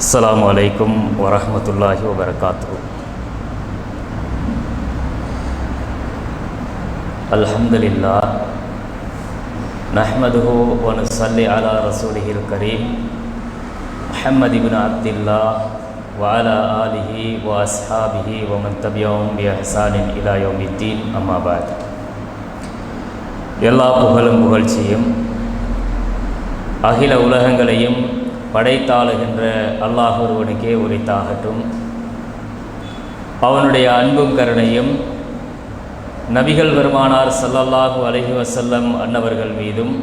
அஸ்ஸலாமு அலைக்கும் வரஹ்மத்துல்லாஹி வபரகாத்துஹு. அல்ஹம்துலில்லாஹ் நஹ்மதுஹு வ நுஸல்லி அலா ரசூலிஹில் கரீம் முஹம்மது இப்னு அப்துல்லாஹ் வ அலா ஆலிஹி வ அஸ்ஹாபிஹி வ மன் தபியஹும் பி இஹ்சானின் இலா யௌமித்தீன். அம்மா பஅத். எல்லா புகழும் புகழ்ச்சியும் அகில உலகங்களையும் படைத்தாளுகின்ற அல்லாஹ் ஒருவனுக்கே உரித்தாகட்டும். அவனுடைய அன்பும் கருணையும் நபிகள் பெருமானார் ஸல்லல்லாஹு அலைஹி வஸல்லம் அன்னவர்கள் மீதும்,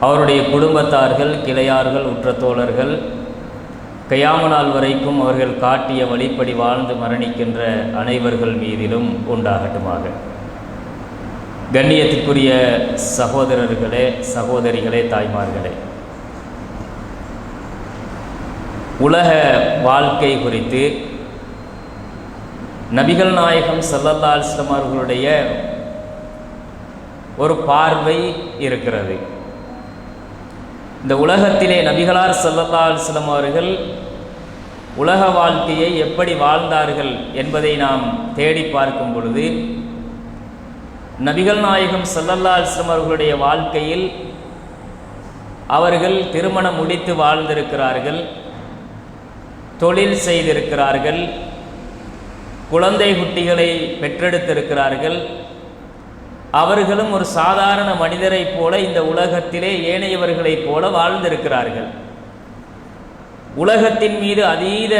அவருடைய குடும்பத்தார்கள், கிளையார்கள், உற்ற தோழர்கள், கியாமத் நாள் வரைக்கும் அவர்கள் காட்டிய வழிப்படி வாழ்ந்து மரணிக்கின்ற அனைவர்கள் மீதிலும் உண்டாகட்டுமாக. கண்ணியத்திற்குரிய சகோதரர்களே, சகோதரிகளே, தாய்மார்களே, உலக வாழ்க்கை குறித்து நபிகள் நாயகம் ஸல்லல்லாஹு அலைஹி வஸல்லம் அவர்களுடைய ஒரு பார்வை இருக்கிறது. இந்த உலகத்திலே நபிகளார் ஸல்லல்லாஹு அலைஹி வஸல்லம் அவர்கள் உலக வாழ்க்கையை எப்படி வாழ்ந்தார்கள் என்பதை நாம் தேடி பார்க்கும் பொழுது, நபிகள் நாயகம் ஸல்லல்லாஹு அலைஹி வஸல்லம் அவர்களுடைய வாழ்க்கையில் அவர்கள் திருமணம் முடித்து வாழ்ந்திருக்கிறார்கள், தொழில் செய்திருக்கிறார்கள், குழந்தை குட்டிகளை பெற்றெடுத்திருக்கிறார்கள். அவர்களும் ஒரு சாதாரண மனிதரைப் போல இந்த உலகத்திலே ஏனையவர்களைப் போல வாழ்ந்திருக்கிறார்கள். உலகத்தின் மீது அதீத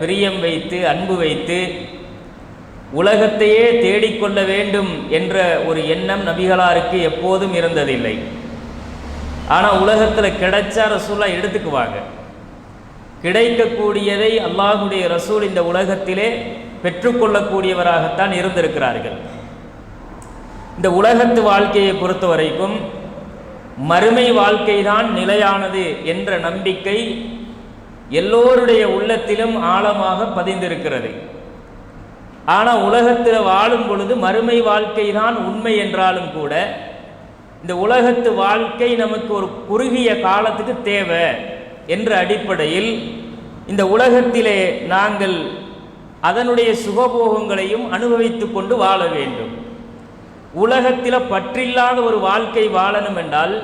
பிரியம் வைத்து, அன்பு வைத்து, உலகத்தையே தேடிக்கொள்ள வேண்டும் என்ற ஒரு எண்ணம் நபிகளாருக்கு எப்போதும் இருந்ததில்லை. ஆனால் உலகத்தில் கிடைச்சா ரசூலுல்லாஹ் எடுத்துக்குவாங்க. கிடைக்கக்கூடியதை அல்லாஹ்வுடைய ரசூல் இந்த உலகத்திலே பெற்றுக்கொள்ளக்கூடியவராகத்தான் இருந்திருக்கிறார்கள். இந்த உலகத்து வாழ்க்கையை பொறுத்த வரைக்கும் மறுமை வாழ்க்கை தான் நிலையானது என்ற நம்பிக்கை எல்லோருடைய உள்ளத்திலும் ஆழமாக பதிந்திருக்கிறது. ஆனால் உலகத்தில் வாழும் பொழுது மறுமை வாழ்க்கை தான் உண்மை என்றாலும் கூட இந்த உலகத்து வாழ்க்கை நமக்கு ஒரு குறுகிய காலத்துக்கு தேவை என்ற அடிப்படையில் இந்த உலகத்திலே நாங்கள் அதனுடைய சுகபோகங்களையும் அனுபவித்து கொண்டு வாழ வேண்டும். உலகத்தில் பற்றில்லாத ஒரு வாழ்க்கை வாழணும் என்றால்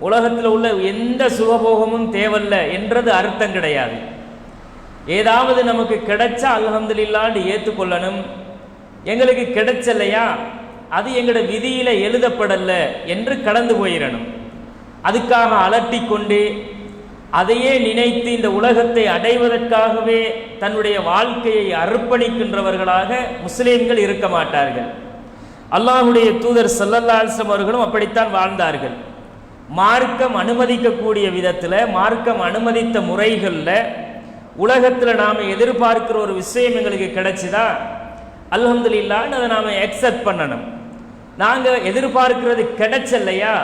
உலகத்தில் உள்ள எந்த சுகபோகமும் தேவையில்லை என்றது அர்த்தம் கிடையாது. ஏதாவது நமக்கு கிடைச்சா அல்ஹம்துலில்லாஹ்னு ஏற்றுக்கொள்ளணும். எங்களுக்கு கிடைச்சலையா, அது எங்களோட விதியில எழுதப்படல என்று கடந்து போயிடணும். அதுக்காக அலட்டிக்கொண்டு அதையே நினைத்து இந்த உலகத்தை அடைவதற்காகவே தன்னுடைய வாழ்க்கையை அர்ப்பணிக்கின்றவர்களாக முஸ்லிம்கள் இருக்க மாட்டார்கள். அல்லாஹ்வுடைய தூதர் ஸல்லல்லாஹு அலைஹி வஸல்லம் அவர்களும் அப்படித்தான் வாழ்ந்தார்கள். மார்க்கம் அனுமதிக்கக்கூடிய விதத்தில், மார்க்கம் அனுமதித்த முறைகளில் உலகத்தில் நாம் எதிர்பார்க்கிற ஒரு விஷயம் எங்களுக்கு கிடைச்சிதா அல்ஹம்துலில்லாஹ்னு அதை நாம் அக்செப்ட் பண்ணணும். நாங்கள் எதிர்பார்க்கிறது கிடைச்சல்லையா,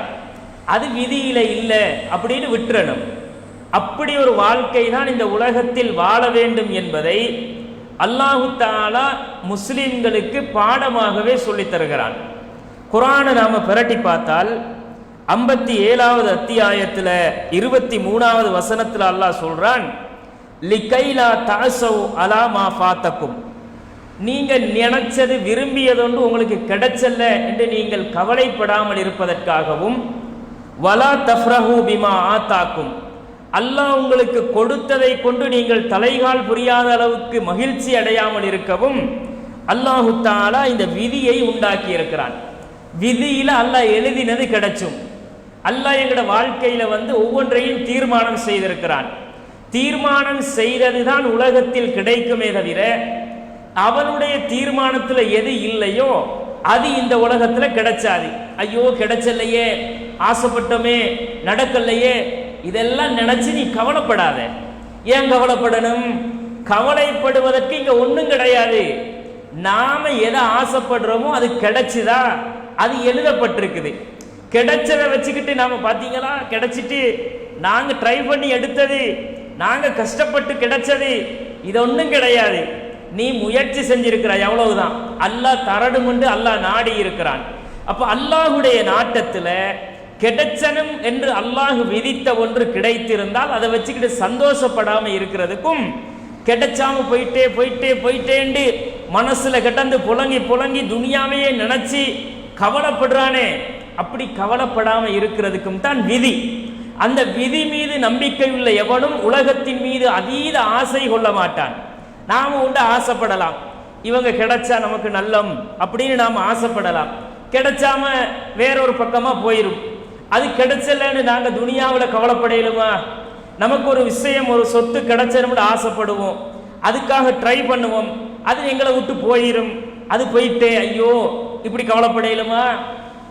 அது விதியில் இல்லை அப்படின்னு விட்டுறணும். அப்படி ஒரு வாழ்க்கை தான் இந்த உலகத்தில் வாழ வேண்டும் என்பதை அல்லாஹு தஆலா முஸ்லிம்களுக்கு பாடமாகவே சொல்லித் தருகிறான். குர்ஆனை நாம் பிரட்டி பார்த்தால் 57வது அத்தியாயத்தில் 23வது வசனத்தில் அல்லாஹ் சொல்றான், லிகைலா தஅஸவு அலா மா ஃபாத்தக்கும், நீங்கள் நினைச்சது விரும்பியதொன்று உங்களுக்கு கிடைச்சல்ல என்று நீங்கள் கவலைப்படாமல் இருப்பதற்காகவும், வலா தஃப்ரஹு பிமா ஆத்தாக்கும், அல்லாஹ் உங்களுக்கு கொடுத்ததை கொண்டு நீங்கள் தலைகால் புரியாத அளவுக்கு மகிழ்ச்சி அடையாமல் இருக்கவும் அல்லாஹு தஆலா இந்த விதியை உண்டாக்கி இருக்கிறான். விதியில அல்லாஹ் எழுதினது கிடைச்சும், அல்லாஹ் எங்களோட வாழ்க்கையில ஒவ்வொன்றையும் தீர்மானம் செய்திருக்கிறான். தீர்மானம் செய்தது தான் உலகத்தில் கிடைக்குமே தவிர அவனுடைய தீர்மானத்தில் எது இல்லையோ அது இந்த உலகத்தில் கிடைச்சாது. ஐயோ கிடைச்சலையே, ஆசைப்பட்டோமே நடக்கலையே, இதெல்லாம் நினைச்சு நீ கவலைப்படாத. ஏன் கவலைப்படணும்? கவலைப்படுவதற்கு இங்க ஒன்றும் கிடையாது. நாம எதை ஆசைப்படுறோமோ அது கிடைச்சுதா, அது எழுதப்பட்டிருக்குது. கிடைச்சதை வச்சுக்கிட்டு நாம பார்த்தீங்களா, கிடைச்சிட்டு நாங்க ட்ரை பண்ணி எடுத்தது, நாங்க கஷ்டப்பட்டு கிடைச்சது, இது ஒன்றும் கிடையாது. நீ முயற்சி செஞ்சிருக்கிறாய், அவ்வளவுதான். அல்லாஹ் தரணும் என்று அல்லாஹ் நாடி இருக்கிறான். அப்ப அல்லாஹுடைய நாட்டத்தில் கிடைச்சனும் என்று அல்லாஹ் விதித்த ஒன்று கிடைத்திருந்தால் அதை வச்சுக்கிட்டு சந்தோஷப்படாம இருக்கிறதுக்கும், கிடைச்சாம போயிட்டே போயிட்டே போயிட்டேன்னு மனசுல கிடந்து புலங்கி புலங்கி துனியாவையே நினைச்சு கவலைப்படுறானே, அப்படி கவலைப்படாம இருக்கிறதுக்கும் தான் விதி. அந்த விதி மீது நம்பிக்கை உள்ள எவனும் உலகத்தின் மீது அதீத ஆசை கொள்ள மாட்டான். நாம உண்டு ஆசைப்படலாம், இவங்க கிடைச்சா நமக்கு நல்லம் அப்படின்னு நாம ஆசைப்படலாம். கிடைச்சாம வேறொரு பக்கமா போயிடும். அது கிடைச்சலன்னு நாங்க துனியாவில் கவலைப்படையிலுமா? நமக்கு ஒரு விஷயம், ஒரு சொத்து கிடைச்சணும்னு ஆசைப்படுவோம், அதுக்காக ட்ரை பண்ணுவோம், அது எங்களை விட்டு போயிடும். அது போயிட்டே ஐயோ இப்படி கவலைப்படையிலுமா?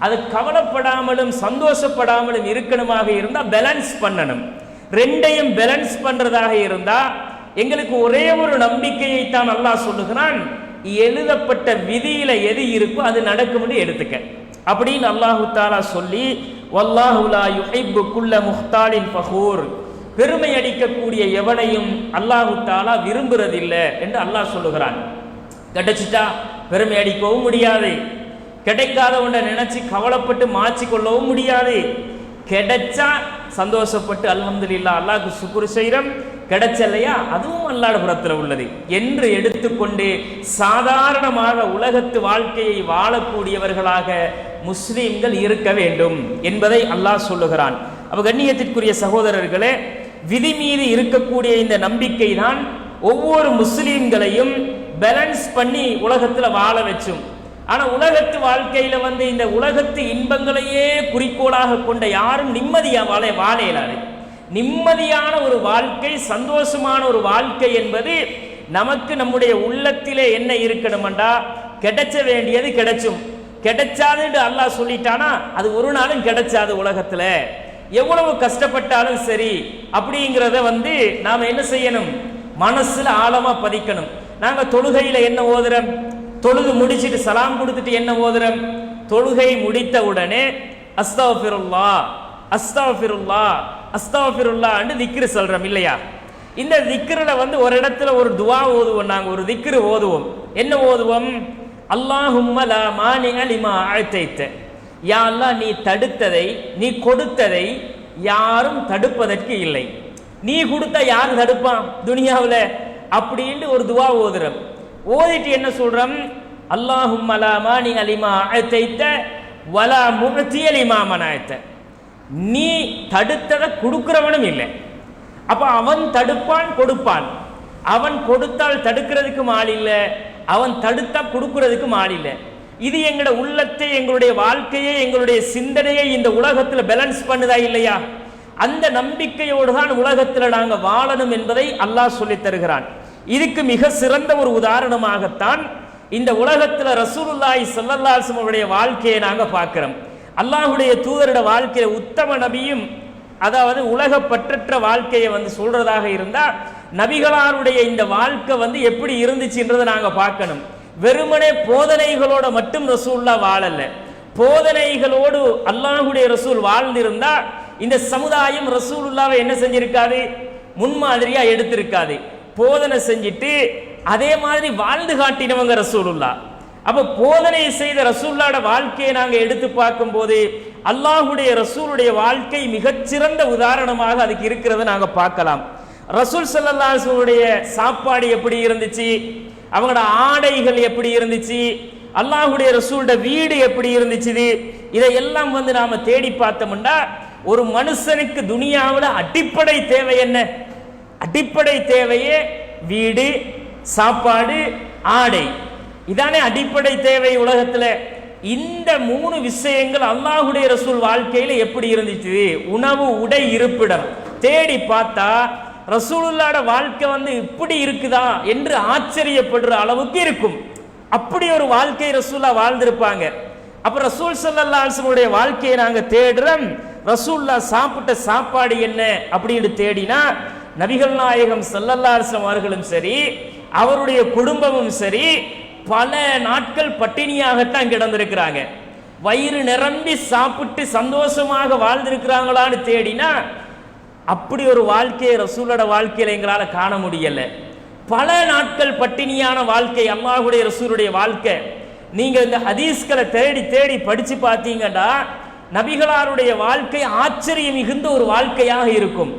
அது கவலைப்படாமலும் சந்தோஷப்படாமலும் இருக்கணுமாக இருந்தால் பேலன்ஸ் பண்ணணும். ரெண்டையும் பேலன்ஸ் பண்றதாக இருந்தா எங்களுக்கு ஒரே ஒரு நம்பிக்கையை தான் அல்லாஹ் சொல்லுகிறான், எழுதப்பட்ட விதியில எது இருக்கோ அது நடக்கும்னு எடுத்துக்க அப்படின்னு அல்லாஹு தஆலா சொல்லி, வல்லாஹு லா யுஹிப்பு குல்ல முஹ்தாலின் ஃபகூர், பெருமை அடிக்கக்கூடிய எவனையும் அல்லாஹு தஆலா விரும்புறதில்லை என்று அல்லாஹ் சொல்லுகிறான். கிடைச்சிட்டா பெருமை அடிக்கவும் முடியாது, கிடைக்காத ஒன்றை நினைச்சு கவலைப்பட்டு மாற்றி கொள்ளவும் முடியாது. கிடைச்சா சந்தோஷப்பட்டு அல்ஹம்துலில்லாஹ் அல்லாஹ்க்கு சுக்ர் செய்கிறோம், கிடைச்சலையா அதுவும் அல்லாஹ் புறத்தில் உள்ளது என்று எடுத்துக்கொண்டு சாதாரணமாக உலகத்து வாழ்க்கையை வாழக்கூடியவர்களாக முஸ்லீம்கள் இருக்க வேண்டும் என்பதை அல்லாஹ் சொல்லுகிறான். அப்ப கண்ணியத்திற்குரிய சகோதரர்களே, விதி மீது இருக்கக்கூடிய இந்த நம்பிக்கை தான் ஒவ்வொரு முஸ்லீம்களையும் பேலன்ஸ் பண்ணி உலகத்தில் வாழ வச்சும். ஆனால் உலகத்து வாழ்க்கையில் இந்த உலகத்து இன்பங்களையே குறிக்கோளாக கொண்ட யாரும் நிம்மதியாக வாழ இயலாது. நிம்மதியான ஒரு வாழ்க்கை, சந்தோஷமான ஒரு வாழ்க்கை என்பது நமக்கு நம்முடைய உள்ளத்திலே என்ன இருக்கணும்டா, கிடைச்ச வேண்டியது கிடைச்சும், கிடைச்சாதுன்னு அல்லாஹ் சொல்லிட்டானா அது ஒரு நாளும் கிடைச்சாது. உலகத்துல எவ்வளவு கஷ்டப்பட்டாலும் சரி அப்படிங்கிறத நாம என்ன செய்யணும், மனசுல ஆழமா பதிக்கணும். நாங்க தொழுகையில என்ன ஓதுறோம், தொழுது முடிச்சிட்டு சலாம் கொடுத்துட்டு என்ன ஓதுறோம், தொழுகை முடித்த உடனே அஸ்தக்ஃபிருல்லாஹ் அஸ்தக்ஃபிருல்லாஹ் அஸ்தக்ஃபிருல்லாஹ்னு திக்ர் சொல்றோம் இல்லையா? இந்த திக்ரில ஒரு இடத்துல ஒரு துவா ஓதுவோம், நாங்க ஒரு திக்ர் ஓதுவோம். என்ன ஓதுவோம்? அல்லாஹும்ம லா மானிஅ லிமா அஅதைத, யா அல்லாஹ் நீ தடுத்ததை, நீ கொடுத்ததை யாரும் தடுப்பதற்கு இல்லை. நீ கொடுத்தா யார் தடுப்பான் துனியாவில் அப்படின்னு ஒரு துவா ஓதுறோம். ஓதிட்டு என்ன சொல்றோம்? அல்லாஹும்ம லா மானிஅ லிமா அஅதைத வலா முஅதிய லிமா மனஅத, நீ தடுத்ததை கொடுக்கிறவனும் இல்லை. அப்ப அவன் தடுப்பான் கொடுப்பான். அவன் கொடுத்தால் தடுக்கிறதுக்கும் ஆள் இல்லை, அவன் தடுத்தா கொடுக்கிறதுக்கும் ஆள் இல்லை. இது எங்களோட உள்ளத்தை, எங்களுடைய வாழ்க்கையை, எங்களுடைய சிந்தனையை இந்த உலகத்தில் பேலன்ஸ் பண்ணுதா இல்லையா? அந்த நம்பிக்கையோடு தான் உலகத்தில் நாங்கள் வாழணும் என்பதை அல்லாஹ் சொல்லித் தருகிறான். இதுக்கு மிக சிறந்த ஒரு உதாரணமாகத்தான் இந்த உலகத்தில் ரசூலுல்லாஹி ஸல்லல்லாஹு அலைஹி வஸல்லம் வாழ்க்கையை நாங்கள் பார்க்கிறோம். அல்லாஹுடைய தூதரோட வாழ்க்கையை உத்தம நபியும், அதாவது உலக பற்றற்ற வாழ்க்கையை சொல்றதாக இருந்தா நபிகளாருடைய இந்த வாழ்க்கை எப்படி இருந்துச்சுன்றதை நாங்க பார்க்கணும். வெறுமனே போதனைகளோட மட்டும் ரசூல்லா வாழல, போதனைகளோடு அல்லாஹுடைய ரசூல் வாழ்ந்திருந்தா இந்த சமுதாயம் ரசூலுல்லாவை என்ன செஞ்சிருக்காது, முன்மாதிரியா எடுத்திருக்காது. போதனை செஞ்சுட்டு அதே மாதிரி வாழ்ந்து காட்டினவங்க ரசூலுல்லா. அப்ப போதனை செய்த ரசூலுல்லாஹ்வோட வாழ்க்கையை நாங்க எடுத்து பார்க்கும் போது அல்லாஹுடைய ரசூலுடைய வாழ்க்கை மிகச்சிறந்த உதாரணமாக அதுக்கு இருக்கிறத நாங்க பார்க்கலாம். ரசூல் ஸல்லல்லாஹு அலைஹி வஸல்லம் சாப்பாடு எப்படி இருந்துச்சு, அவங்களோட ஆடைகள் எப்படி இருந்துச்சு, அல்லாஹுடைய ரசூலுடைய வீடு எப்படி இருந்துச்சு, இதையெல்லாம் நாம தேடி பார்த்தோம்னா ஒரு மனுஷனுக்கு துனியாவில் அடிப்படை தேவை என்ன? அடிப்படை தேவையே வீடு, சாப்பாடு, ஆடை. இதானே அடிப்படை தேவை உலகத்துல. இந்த 3 விஷயங்கள் அல்லாஹுடைய ரசூல் வாழ்க்கையில எப்படி இருந்துச்சு? உணவு, உடை, இருப்பிடம். தேடி பார்த்தா ரசூலுல்லாஹ்வோட வாழ்க்கை இப்படி இருக்குதா என்று ஆச்சரியப்படுற அளவுக்கு இருக்கும். அப்படி ஒரு வாழ்க்கை ரசூல்லா வாழ்ந்திருப்பாங்க. அப்ப ரசூல் ஸல்லல்லாஹு அலைஹி வஸல்லம் வாழ்க்கையை நாங்க தேடுறோம். ரசூல்லா சாப்பிட்ட சாப்பாடு என்ன அப்படின்னு தேடினா நபிகள் நாயகம் ஸல்லல்லாஹு அலைஹி வஸல்லம் அவர்களும் சரி, அவருடைய குடும்பமும் சரி பல நாட்கள் பட்டினியாகத்தான் கிடந்திருக்கிறாங்க. வயிறு நிரம்பி சாப்பிட்டு சந்தோஷமாக வாழ்ந்திருக்கிறாங்களான்னு தேடினா அப்படி ஒரு வாழ்க்கையை ரசூலோட வாழ்க்கையில எங்களால காண முடியல. பல நாட்கள் பட்டினியான வாழ்க்கை அல்லாஹுடைய ரசூலுடைய வாழ்க்கை. நீங்க இந்த ஹதீஸ்களை தேடி தேடி படிச்சு பார்த்தீங்கன்னா நபிகளாருடைய வாழ்க்கை ஆச்சரியம் மிகுந்த ஒரு வாழ்க்கையாக இருக்கும்.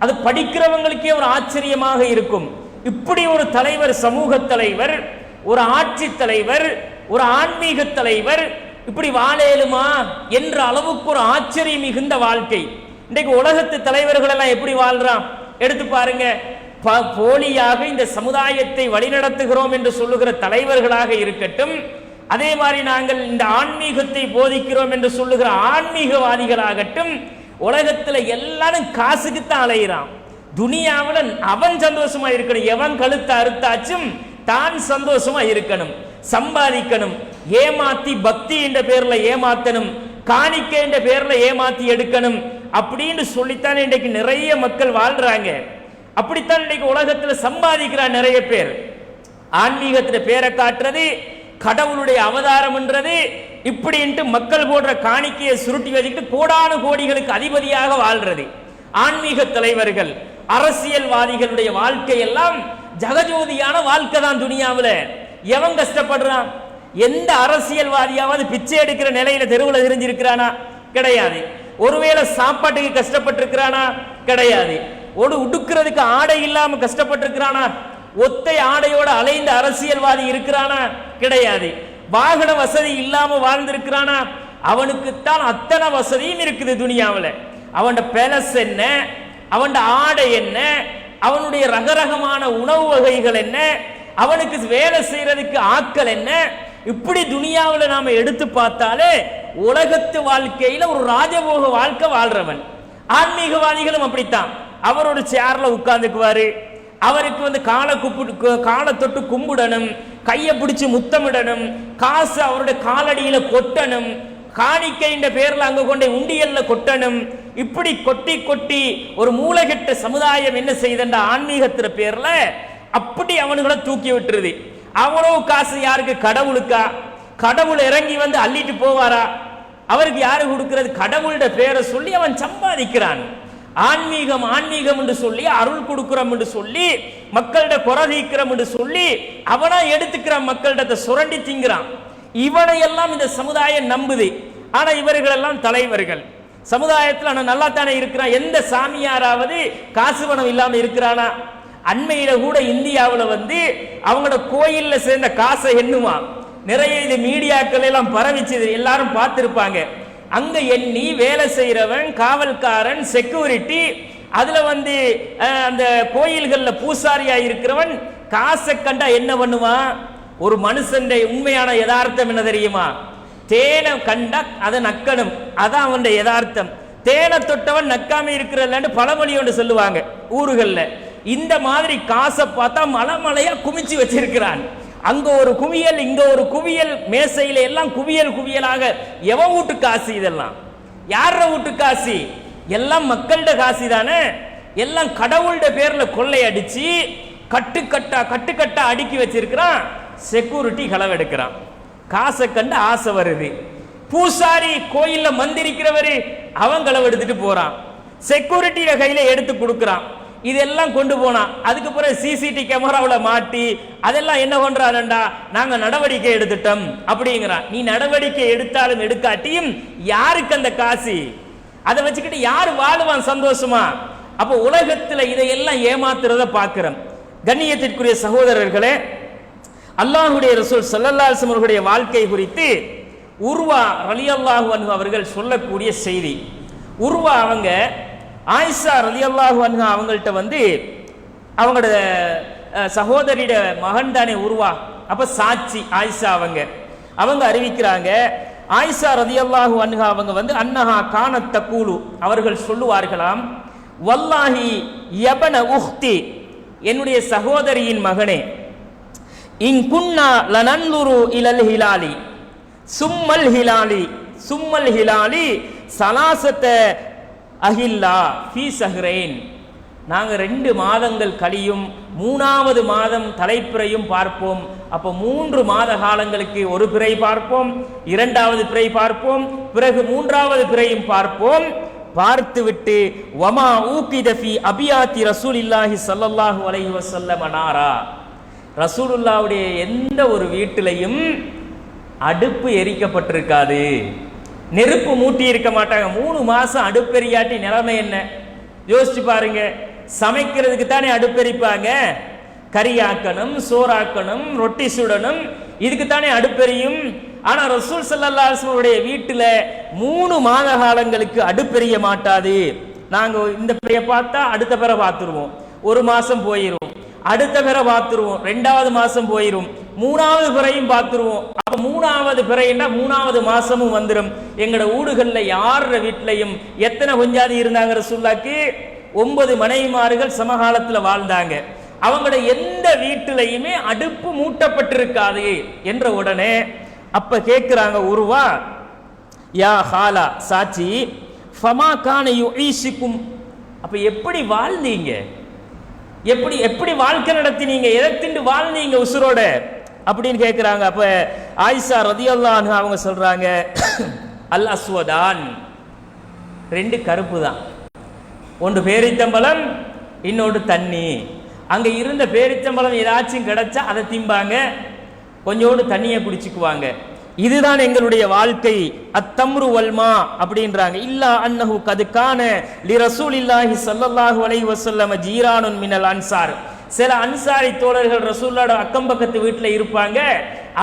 அது படிக்கிறவங்களுக்கே ஒரு ஆச்சரியமாக இருக்கும். இப்படி ஒரு தலைவர், சமூக தலைவர், ஒரு ஆட்சி தலைவர், ஒரு ஆன்மீக தலைவர் இப்படி வாழேலுமா என்ற அளவுக்கு ஒரு ஆச்சரியம் மிகுந்த வாழ்க்கை. இன்றைக்கு உலகத்து தலைவர்கள் எல்லாம் எப்படி வாழ்றான் எடுத்து பாருங்க. போலியாக இந்த சமுதாயத்தை வழிநடத்துகிறோம் என்று சொல்லுகிற தலைவர்களாக இருக்கட்டும், அதே மாதிரி நாங்கள் இந்த ஆன்மீகத்தை போதிக்கிறோம் என்று சொல்லுகிற ஆன்மீகவாதிகளாகட்டும், உலகத்தில் எல்லாரும் காசுக்குத்தான் அலைகிறான். துனியாவில் அவன் சந்தோஷமா இருக்கணும், எவன் கழுத்தை அறுத்தாச்சும் தான் சந்தோஷமா இருக்கணும், சம்பாதிக்கணும். ஏமாத்தி பக்தி என்ற பேர்ல ஏமாத்தணும், காணிக்கை என்ற பேர்ல ஏமாத்தி எடுக்கணும் அப்படின்னு சொல்லித்தான் இன்றைக்கு நிறைய மக்கள் வாழ்றாங்க. அப்படித்தான் இன்றைக்கு உலகத்தில் சம்பாதிக்கிறான் நிறைய பேர். ஆன்மீகத்தில் பேரை காட்டுறது, கடவுளுடைய அவதாரம் என்றது, இப்படின்ட்டு மக்கள் போடுற காணிக்கையை சுருட்டி வச்சுக்கிட்டு கோடானு கோடிகளுக்கு அதிபதியாக வாழ்றது. ஆன்மீக தலைவர்கள், அரசியல்வாதிகளுடைய வாழ்க்கை எல்லாம் ஜகஜோதியான வாழ்க்கை தான். துனியாவில் எவன் கஷ்டப்படுறான்? எந்த அரசியல்வாதியாவது பிச்சை எடுக்கிற நிலையில தெருவில் தெரிஞ்சிருக்கிறானா? கிடையாது. ஒருவேளை சாப்பாட்டுக்கு கஷ்டப்பட்டிருக்கிறானா? கிடையாது. ஒரு உடுக்கிறதுக்கு ஆடை இல்லாம கஷ்டப்பட்டிருக்கிறானா? ஒத்தை ஆடையோட அலைந்த அரசியல்வாதி இருக்கிறானா? கிடையாது. வாகன வசதி இல்லாம வாழ்ந்திருக்கிறானா? அவனுக்குத்தான் அத்தனை வசதியும் இருக்குது துனியாவில். அவன் பேலஸ் என்ன, அவன் ஆடை என்ன, அவனுடைய ரகரகமான உணவு வகைகள் என்ன, அவனுக்கு வேலை செய்யறதுக்கு ஆட்கள் என்ன, இப்படி துனியாவில் நாம எடுத்து பார்த்தாலே உலகத்து வாழ்க்கையில ஒரு ராஜபோக வாழ்க்கை வாழ்றவன். ஆன்மீகவாதிகளும் அப்படித்தான். அவர் ஒரு சேர்ல உட்கார்ந்துக்குவாரு, அவருக்கு காலை தொட்டு கும்பிடணும், கையை பிடிச்சு முத்தமிடணும், காசு அவருடைய காலடியில கொட்டணும், காணிக்கைன்ற பேர்ல அங்க கொண்டே உண்டியல்ல கொட்டணும். இப்படி கொட்டி கொட்டி ஒரு மூளைகெட்ட சமுதாயம் என்ன செய்தன்ற ஆன்மீகத்திற பேர்ல அப்படி அவனுங்களை தூக்கி விட்டுருது. அவ்வளவு காசு யாருக்கு? கடவுளுக்கா? கடவுள் இறங்கி வந்து அள்ளிட்டு போவாரா? அவருக்கு யாரு கொடுக்கிறது? கடவுளுடைய பேரை சொல்லி அவன் சம்பாதிக்கிறான். ஆன்மீகம் ஆன்மீகம் என்று சொல்லி, அருள் கொடுக்கிறோம் என்று சொல்லி, மக்களிட குறை தீக்கிறோம் என்று சொல்லி அவனா எடுத்துக்கிறான், மக்களிடத்தை சுரண்டி திங்கிறான். இவனை எல்லாம் இந்த சமுதாயம் நம்புது. ஆனா இவர்கள் எல்லாம் தலைவர்கள். சமுதாயத்தில் ஆனா நல்லா தானே இருக்கிறான். எந்த சாமியாராவது காசு பணம் இல்லாம இருக்கிறானா? அண்மையில கூட இந்தியாவில் வந்து அவங்களோட கோயில்ல சேர்ந்த காசை எண்ணுமா, நிறைய இது மீடியாக்கள் எல்லாம் பரவிச்சது, எல்லாரும் பார்த்திருப்பாங்க. அங்க எண்ணி வேலை செய்யறவன், காவல்காரன், செக்யூரிட்டி, அதுல வந்து அந்த கோயில்கள்ல பூசாரியா இருக்கிறவன் காசை கண்டா என்ன பண்ணுவான்? ஒரு மனுஷன் உண்மையான யதார்த்தம் என்ன தெரியுமா? தேனை கண்டா அதை நக்கணும், அதான் அவன் யதார்த்தம். தேனை தொட்டவன் நக்காம இருக்கிறன்னு பழமொழி ஒன்று சொல்லுவாங்க ஊர்கள்ல. இந்த மாதிரி காசை பார்த்தா மலைமலையா குமிச்சு வச்சிருக்கிறான். அங்க ஒரு குவியல், இங்க ஒரு குவியல், மேசையில எல்லாம் குவியல் குவியலாக. எவன் வீட்டு காசு இதெல்லாம்? யார வீட்டு காசு? எல்லாம் மக்கள்கிட்ட காசு தானே. எல்லாம் கடவுள்கிட்ட பேர்ல கொள்ளை அடிச்சு கட்டுக்கட்டா அடுக்கி வச்சிருக்கிறான். செக்யூரிட்டி களவெடுக்கிறான். காசை கண்டு ஆசை வருது. பூசாரி கோயில்ல மந்திரிக்கிறவரு அவன் களவெடுத்துட்டு போறான். செக்யூரிட்டியில கையில எடுத்து கொடுக்கிறான். இதெல்லாம் கொண்டு போனா அதுக்கு பிறகு சிசிடி கேமராவில் மாட்டி அதெல்லாம் என்ன பண்றாருண்டா, நாங்க நடவடிக்கை எடுத்துட்டோம் அப்படிங்கிறான். நீ நடவடிக்கை எடுத்தாலும் எடுக்காட்டியும் யாருக்கு அந்த காசு? அதை வச்சுக்கிட்டு யாரு வாழுவான் சந்தோஷமா? அப்ப உலகத்துல இதையெல்லாம் ஏமாத்துறத பார்க்கிறோம். கண்ணியத்திற்குரிய சகோதரர்களே, அல்லாஹ்வுடைய ரசூல் ஸல்லல்லாஹு அலைஹி வஸல்லம் அவர்களுடைய வாழ்க்கை குறித்து உர்வா ரலியல்லாஹு அன்ஹு அவர்கள் சொல்லக்கூடிய செய்தி. உர்வா அவங்க ஆயிஷா ரலியல்லாஹு அன்ஹா அவங்கள்ட்ட வந்து அவங்களோட சகோதரியோட மகன் தானே உர்வா, அப்ப சாட்சி ஆயிஷா அவங்க அறிவிக்கிறாங்க. ஆயிஷா ரலியல்லாஹு அன்ஹா அவங்க வந்து அன்னஹா கானத் தகூலு, அவர்கள் சொல்லுவார்களாம், வல்லாஹி யபன உஹ்தி, என்னுடைய சகோதரியின் மகனே, இன் குன்னா லனன்லுரு இலல் ஹிலாலி சும்மல் ஹிலாலி சலாசத்த அஹில்லா ஃபீ ஸஹ்ரைன், நாங்கள் 2 மாதங்கள் கழியும், 3வது மாதம் தலைப்பிறையும் பார்ப்போம். அப்போ 3 மாத காலங்களுக்கு ஒரு பிறை பார்ப்போம், 2வது பிறை பார்ப்போம், பிறகு 3வது பிறையும் பார்ப்போம். பார்த்துவிட்டு வமா ஊகித ஃபீ அபியாத்தி ரசூலில்லாஹி ஸல்லல்லாஹு அலைஹி வஸல்லம் நாரா, ரசூலுல்லாஹ்வுடைய எந்த ஒரு வீட்டிலையும் அடுப்பு எரிக்கப்பட்டிருக்காது. நெருப்பு மூட்டி இருக்க மாட்டாங்க. 3 மாசம் அடுப்பெரியாட்டி நிலைமை என்ன யோசிச்சு பாருங்க. சமைக்கிறதுக்கு தானே அடுப்பெரிப்பாங்க. கறி ஆக்கணும், சோறாக்கணும், ரொட்டி சுடணும், இதுக்கு தானே அடுப்பெரியும். ஆனா ரசூல் ஸல்லல்லாஹு அலைஹி வஸல்லம் வீட்டுல 3 மாத காலங்களுக்கு அடுப்பெரிய மாட்டாது. நாங்க இந்த பிறைய பார்த்தா அடுத்த பிறை பார்த்துருவோம், 1 மாசம் போயிரும். அடுத்த பிறை பார்த்துருவோம், 2வது மாசம் போயிரும், 3வது பிறையும் பார்த்துருவோம். அப்ப 3வது பிறைன்னா 3வது மாசமும் வந்துடும். எங்கட ஊடுகள்ல யார வீட்லையும் எத்தனை கொஞ்சாதி இருந்தாங்க ரசூலுல்லாஹ்க்கு? 9 மனைவிமார்கள் சமகாலத்துல வாழ்ந்தாங்க. அவங்களோட எந்த வீட்டிலையுமே அடுப்பு மூட்டப்பட்டிருக்காது என்ற உடனே அப்ப கேட்கிறாங்க உருவா, யா ஹாலா சாட்சி, ஃபமா கான யுஈஷிக்கும், அப்ப எப்படி வாழ்ந்தீங்க, எப்படி எப்படி வாழ்க்கை நடத்தினீங்க, எதை திண்டு வாழ்ந்தீங்க உசுரோட அப்படின்னு கேட்கிறாங்க. அப்ப ஆயிஷா ரதியல்லாஹு அன்ஹா அவங்க சொல்றாங்க, அல் அஸ்வதான், 2 கருப்பு தான், ஒன்று பேரித்தம்பழம், இன்னொன்று தண்ணி. அங்க இருந்த பேரித்தம்பழம் ஏதாச்சும் கிடைச்சா அதை திம்பாங்க, கொஞ்சோண்டு தண்ணியை குடிச்சுக்குவாங்க. இதுதான் எங்களுடைய வாழ்க்கை. அத்தம்ரு வல்மா அப்படின்றாங்க. இல்லா அன்னஹு கது கான லி ரசூலில்லாஹி ஸல்லல்லாஹு அலைஹி வஸல்லம் ஜீரானுன் மினல் அன்சார். சில அன்சாரி தோழர்கள் ரசூலுல்லாஹ்வோட அக்கம் பக்கத்து வீட்டில் இருப்பாங்க.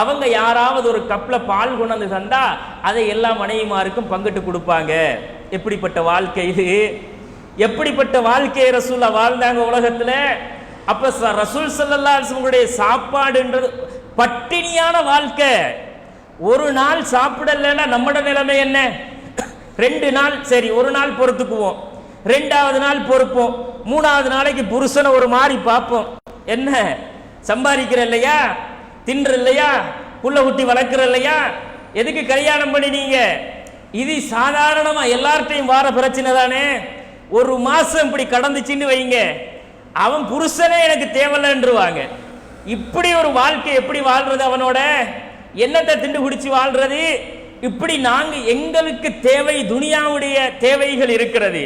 அவங்க யாராவது ஒரு கப்ல பால் கொண்டு தந்தா அதை எல்லா மனைவிமாருக்கும் பங்கிட்டு கொடுப்பாங்க. எப்படிப்பட்ட வாழ்க்கை இது, எப்படிப்பட்ட வாழ்க்கையை ரசூலுல்லாஹ் வாழ்ந்தாங்க உலகத்துல. அப்ப ரசூல் ஸல்லல்லாஹு அலைஹி வஸல்லம் சாப்பாடுன்றது பட்டினியான வாழ்க்கை. ஒரு நாள் சாப்பிடலன்னா நம்மட நிலைமை என்ன? 2 நாள் சரி, ஒரு நாள் பொறுத்துக்குவோம், 2வது நாள் பொறுப்போம், 3வது நாளைக்கு புருஷனை ஒரு மாதிரி பார்ப்போம். என்ன சம்பாதிக்கிற இல்லையா, தின்ற இல்லையா, புள்ள குட்டி வளர்க்கிற இல்லையா, எதுக்கு கல்யாணம் பண்ணினீங்க? இது சாதாரணமா எல்லார்ட்டையும் வார பிரச்சனை தானே. 1 மாசம் இப்படி கடந்துச்சின்னு வைங்க, அவன் புருஷனே எனக்கு தேவையில்லைன்றுவாங்க. இப்படி ஒரு வாழ்க்கை எப்படி வாழ்றது? அவனோட என்னத்தை திண்டு குடிச்சு வாழ்றது? இப்படி நாங்க எங்களுக்கு தேவை, துனியாவுடைய தேவைகள் இருக்கிறது.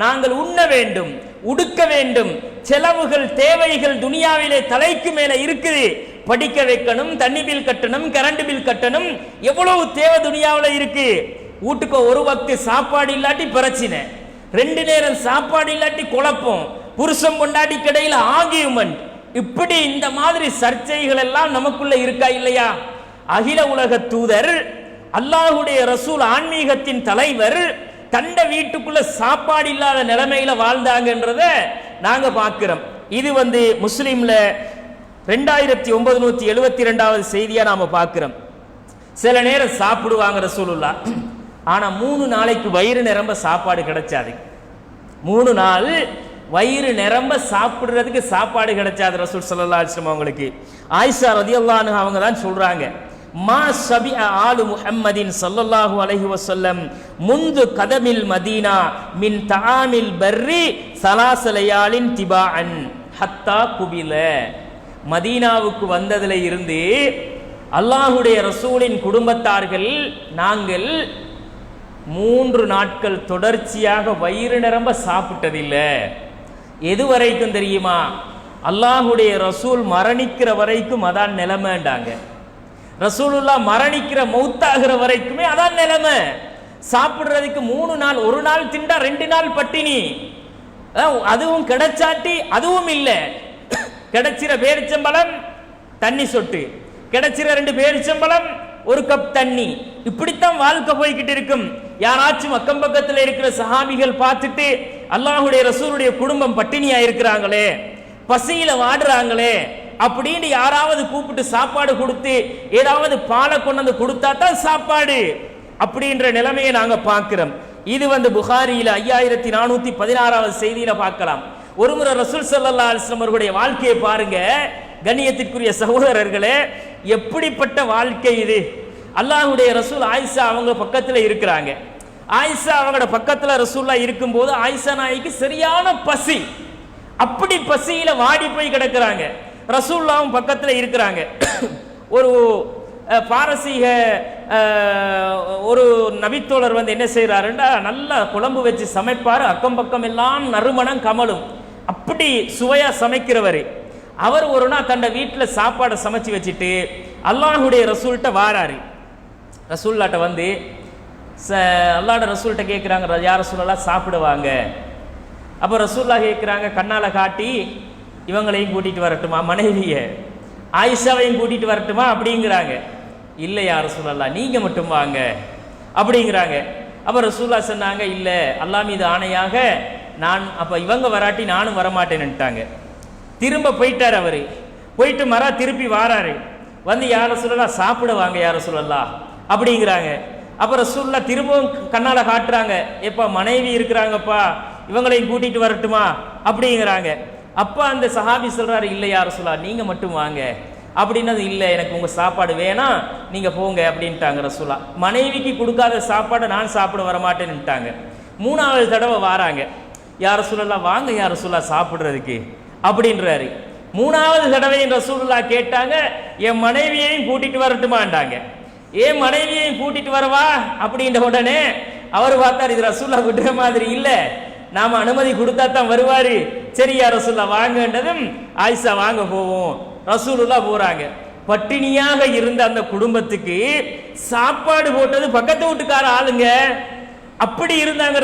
நாங்கள் உண்ண வேண்டும், உடுக்க வேண்டும், செலவுகள் தேவைகள் துனியாவிலே தலைக்கு மேல இருக்குது. படிக்க வைக்கணும், தண்ணி பில் கட்டணும், கரண்ட் பில் கட்டணும், எவ்வளவு தேவை துனியாவில் இருக்கு. வீட்டுக்கு ஒரு வக்து சாப்பாடு இல்லாட்டி பிரச்சனை, 2 நேரம் சாப்பாடு இல்லாட்டி குழப்பம், புருஷன் பொண்டாட்டி கடையில் ஆர்கியூமெண்ட். இப்படி இந்த மாதிரி சர்ச்சைகள் எல்லாம் நமக்குள்ள இருக்கா இல்லையா? அகில உலக தூதர், அல்லாஹுடைய ரசூல், ஆன்மீகத்தின் தலைவர் தண்ட வீட்டுக்குள்ள சாப்பாடு இல்லாத நிலைமையில வாழ்ந்தாங்கன்றத நாங்க பார்க்கிறோம். இது முஸ்லிம்ல 2972வது செய்தியா நாம பார்க்கிறோம். சில நேரம் சாப்பிடுவாங்க ரசூலுல்லாஹ், ஆனா 3 நாளைக்கு வயிறு நிரம்ப சாப்பாடு கிடைச்சாது. 3 நாள் வயிறு நிரம்ப சாப்பிடுறதுக்கு சாப்பாடு கிடைச்சாது ரசூல் ஸல்லல்லாஹு அலைஹி வஸல்லம் அவங்களுக்கு. ஆயிஷா ரலியல்லாஹு அன்ஹா அவங்க தான் சொல்றாங்க, மா ஷபி ஆலு முஹம்மதின் ஸல்லல்லாஹு அலைஹி வஸல்லம் முந்து கதமில் மதீனா மின் தஆமில் பர்ரி ஸலாஸ லயாலின் திபாஅன் ஹத்தா குபில. மதீனாவுக்கு வந்ததுல இருந்து அல்லாஹுடைய ரசூலின் குடும்பத்தார்கள் நாங்கள் 3 நாட்கள் தொடர்ச்சியாக வயிறு நிரம்ப சாப்பிட்டதில்லை. எது வரைக்கும் தெரியுமா? அல்லாஹுடைய ரசூல் மரணிக்கிற வரைக்கும் அதான் நிலைமைண்டாங்க. ரசூலுல்லாஹ் மரணிக்கிற மௌத்தாகிற வரைக்குமே அதான் நிலைமை. சாப்பிடுறதுக்கு 3 நாள், ஒரு நாள் திண்டா 2 நாள் பட்டினி. அதுவும் கிடைச்சாட்டி அதுவும் இல்லை. கிடைச்சிற பேரிச்சம்பழம் தண்ணி சொட்டு, கிடைச்சிற 2 பேரிச்சம்பழம் 1 கப் தண்ணி. இப்படித்தான் வாழ்க்கை போய்கிட்டு இருக்கும். யாராச்சும் அக்கம் பக்கத்தில் இருக்கிற சஹாபிகள் பார்த்துட்டு, அல்லாஹுடைய ரசூலுடைய குடும்பம் பட்டினியா இருக்கிறாங்களே, பசியில வாடுறாங்களே அப்படின்னு யாராவது கூப்பிட்டு சாப்பாடு கொடுத்து ஏதாவது பாலை கொண்டு கொடுத்தா தான் சாப்பாடு அப்படின்ற நிலைமையை நாங்க பார்க்கிறோம். இது புகாரியில 5416வது செய்தியில பார்க்கலாம். ஒருமுறை ரசூல் ஸல்லல்லாஹு அலைஹி வஸல்லம் அவர்களுடைய வாழ்க்கையை பாருங்க கண்ணியத்திற்குரிய சகோதரர்களே, எப்படிப்பட்ட வாழ்க்கை இது. அல்லாஹுடைய ரசூல் ஆயிஷா அவங்க பக்கத்துல இருக்கிறாங்க. ஆயிஷா அவங்களோட பக்கத்துல ரசூலுல்லாஹ் இருக்கும்போது ஆயிஷா நாய்க்கு சரியான பசி, அப்படி பசியில வாடி போய் கிடக்குறாங்க. ரசூலுல்லாஹ்வும் பக்கத்துல இருக்கிறாங்க. ஒரு பாரசீக ஒரு நபித்தோழர் என்ன செய்யறாருன்னா, நல்லா குழம்பு வச்சு சமைப்பாரு, அக்கம் பக்கம் எல்லாம் நறுமணம் கமலும், அப்படி சுவையா சமைக்கிறவர். அவர் ஒரு நாள் தன்னை வீட்டில் சாப்பாடை சமைச்சு வச்சுட்டு அல்லாஹுடைய ரசூல்கிட்ட வாராரு. ரசூல்லாட்ட அல்லாஹ்வுடைய ரசூல்கிட்ட கேட்குறாங்க, யார் ரசூலல்லாஹ் சாப்பிடுவாங்க. அப்போ ரசூலுல்லாஹ் கேட்குறாங்க, கண்ணால் காட்டி இவங்களையும் கூட்டிகிட்டு வரட்டுமா, மனைவியை ஆயிஷாவையும் கூட்டிகிட்டு வரட்டுமா அப்படிங்கிறாங்க. இல்லை யார் ரசூலல்லாஹ் நீங்கள் மட்டும் வாங்க அப்படிங்கிறாங்க. அப்போ ரசூலுல்லாஹ் சொன்னாங்க, இல்லை அல்லாஹ் மீது ஆணையாக நான் அப்போ இவங்க வராட்டி நானும் வரமாட்டேன்னுட்டாங்க. திரும்ப போயிட்டார். அவர் போயிட்டு திருப்பி வாராரு. வந்து யார் ரசூலல்லாஹ் சாப்பிட வாங்க யார் ரசூலல்லாஹ் அப்படிங்கிறாங்க. அப்போ ரசூலுல்லாஹ் திரும்பவும் கண்ணால் காட்டுறாங்க, எப்பா மனைவி இருக்கிறாங்கப்பா இவங்களையும் கூட்டிகிட்டு வரட்டுமா அப்படிங்கிறாங்க. அப்போ அந்த சஹாபி சொல்கிறாரு, இல்லை யார் ரசூலல்லாஹ் நீங்கள் மட்டும் வாங்க அப்படின்னது. இல்லை எனக்கு உங்கள் சாப்பாடு வேணாம் நீங்கள் போங்க அப்படின்ட்டாங்க ரசூலுல்லாஹ். மனைவிக்கு கொடுக்காத சாப்பாடை நான் சாப்பிட வரமாட்டேன்னுட்டாங்க. 3வது தடவை வாராங்க, யார் ரசூலல்லாஹ் வாங்க யார் ரசூலல்லாஹ் சாப்பிட்றதுக்கு அப்படின்றாரு. 3வது தடவை ரசூலுல்லாஹ் கேட்டாங்க, என் மனைவியையும் கூட்டிட்டு வரட்டுமாண்டாங்க. ஏன் மனைவியையும் கூட்டிட்டு வரவா அப்படின்ற உடனே அவர் பார்த்தார், இது ரசூலுல்லாஹ் விடுற மாதிரி இல்லை, நாம அனுமதி கொடுத்தா தான் வருவாரு. சரி யார் ரசூலுல்லாஹ் வாங்கன்றதும் ஆயிஷா வாங்க போவோம். ரசூலுல்லாஹ் போறாங்க. பட்டினியாக இருந்த அந்த குடும்பத்துக்கு சாப்பாடு போட்டது பக்கத்து வீட்டுக்கார ஆளுங்க. அப்படி இருந்தாங்க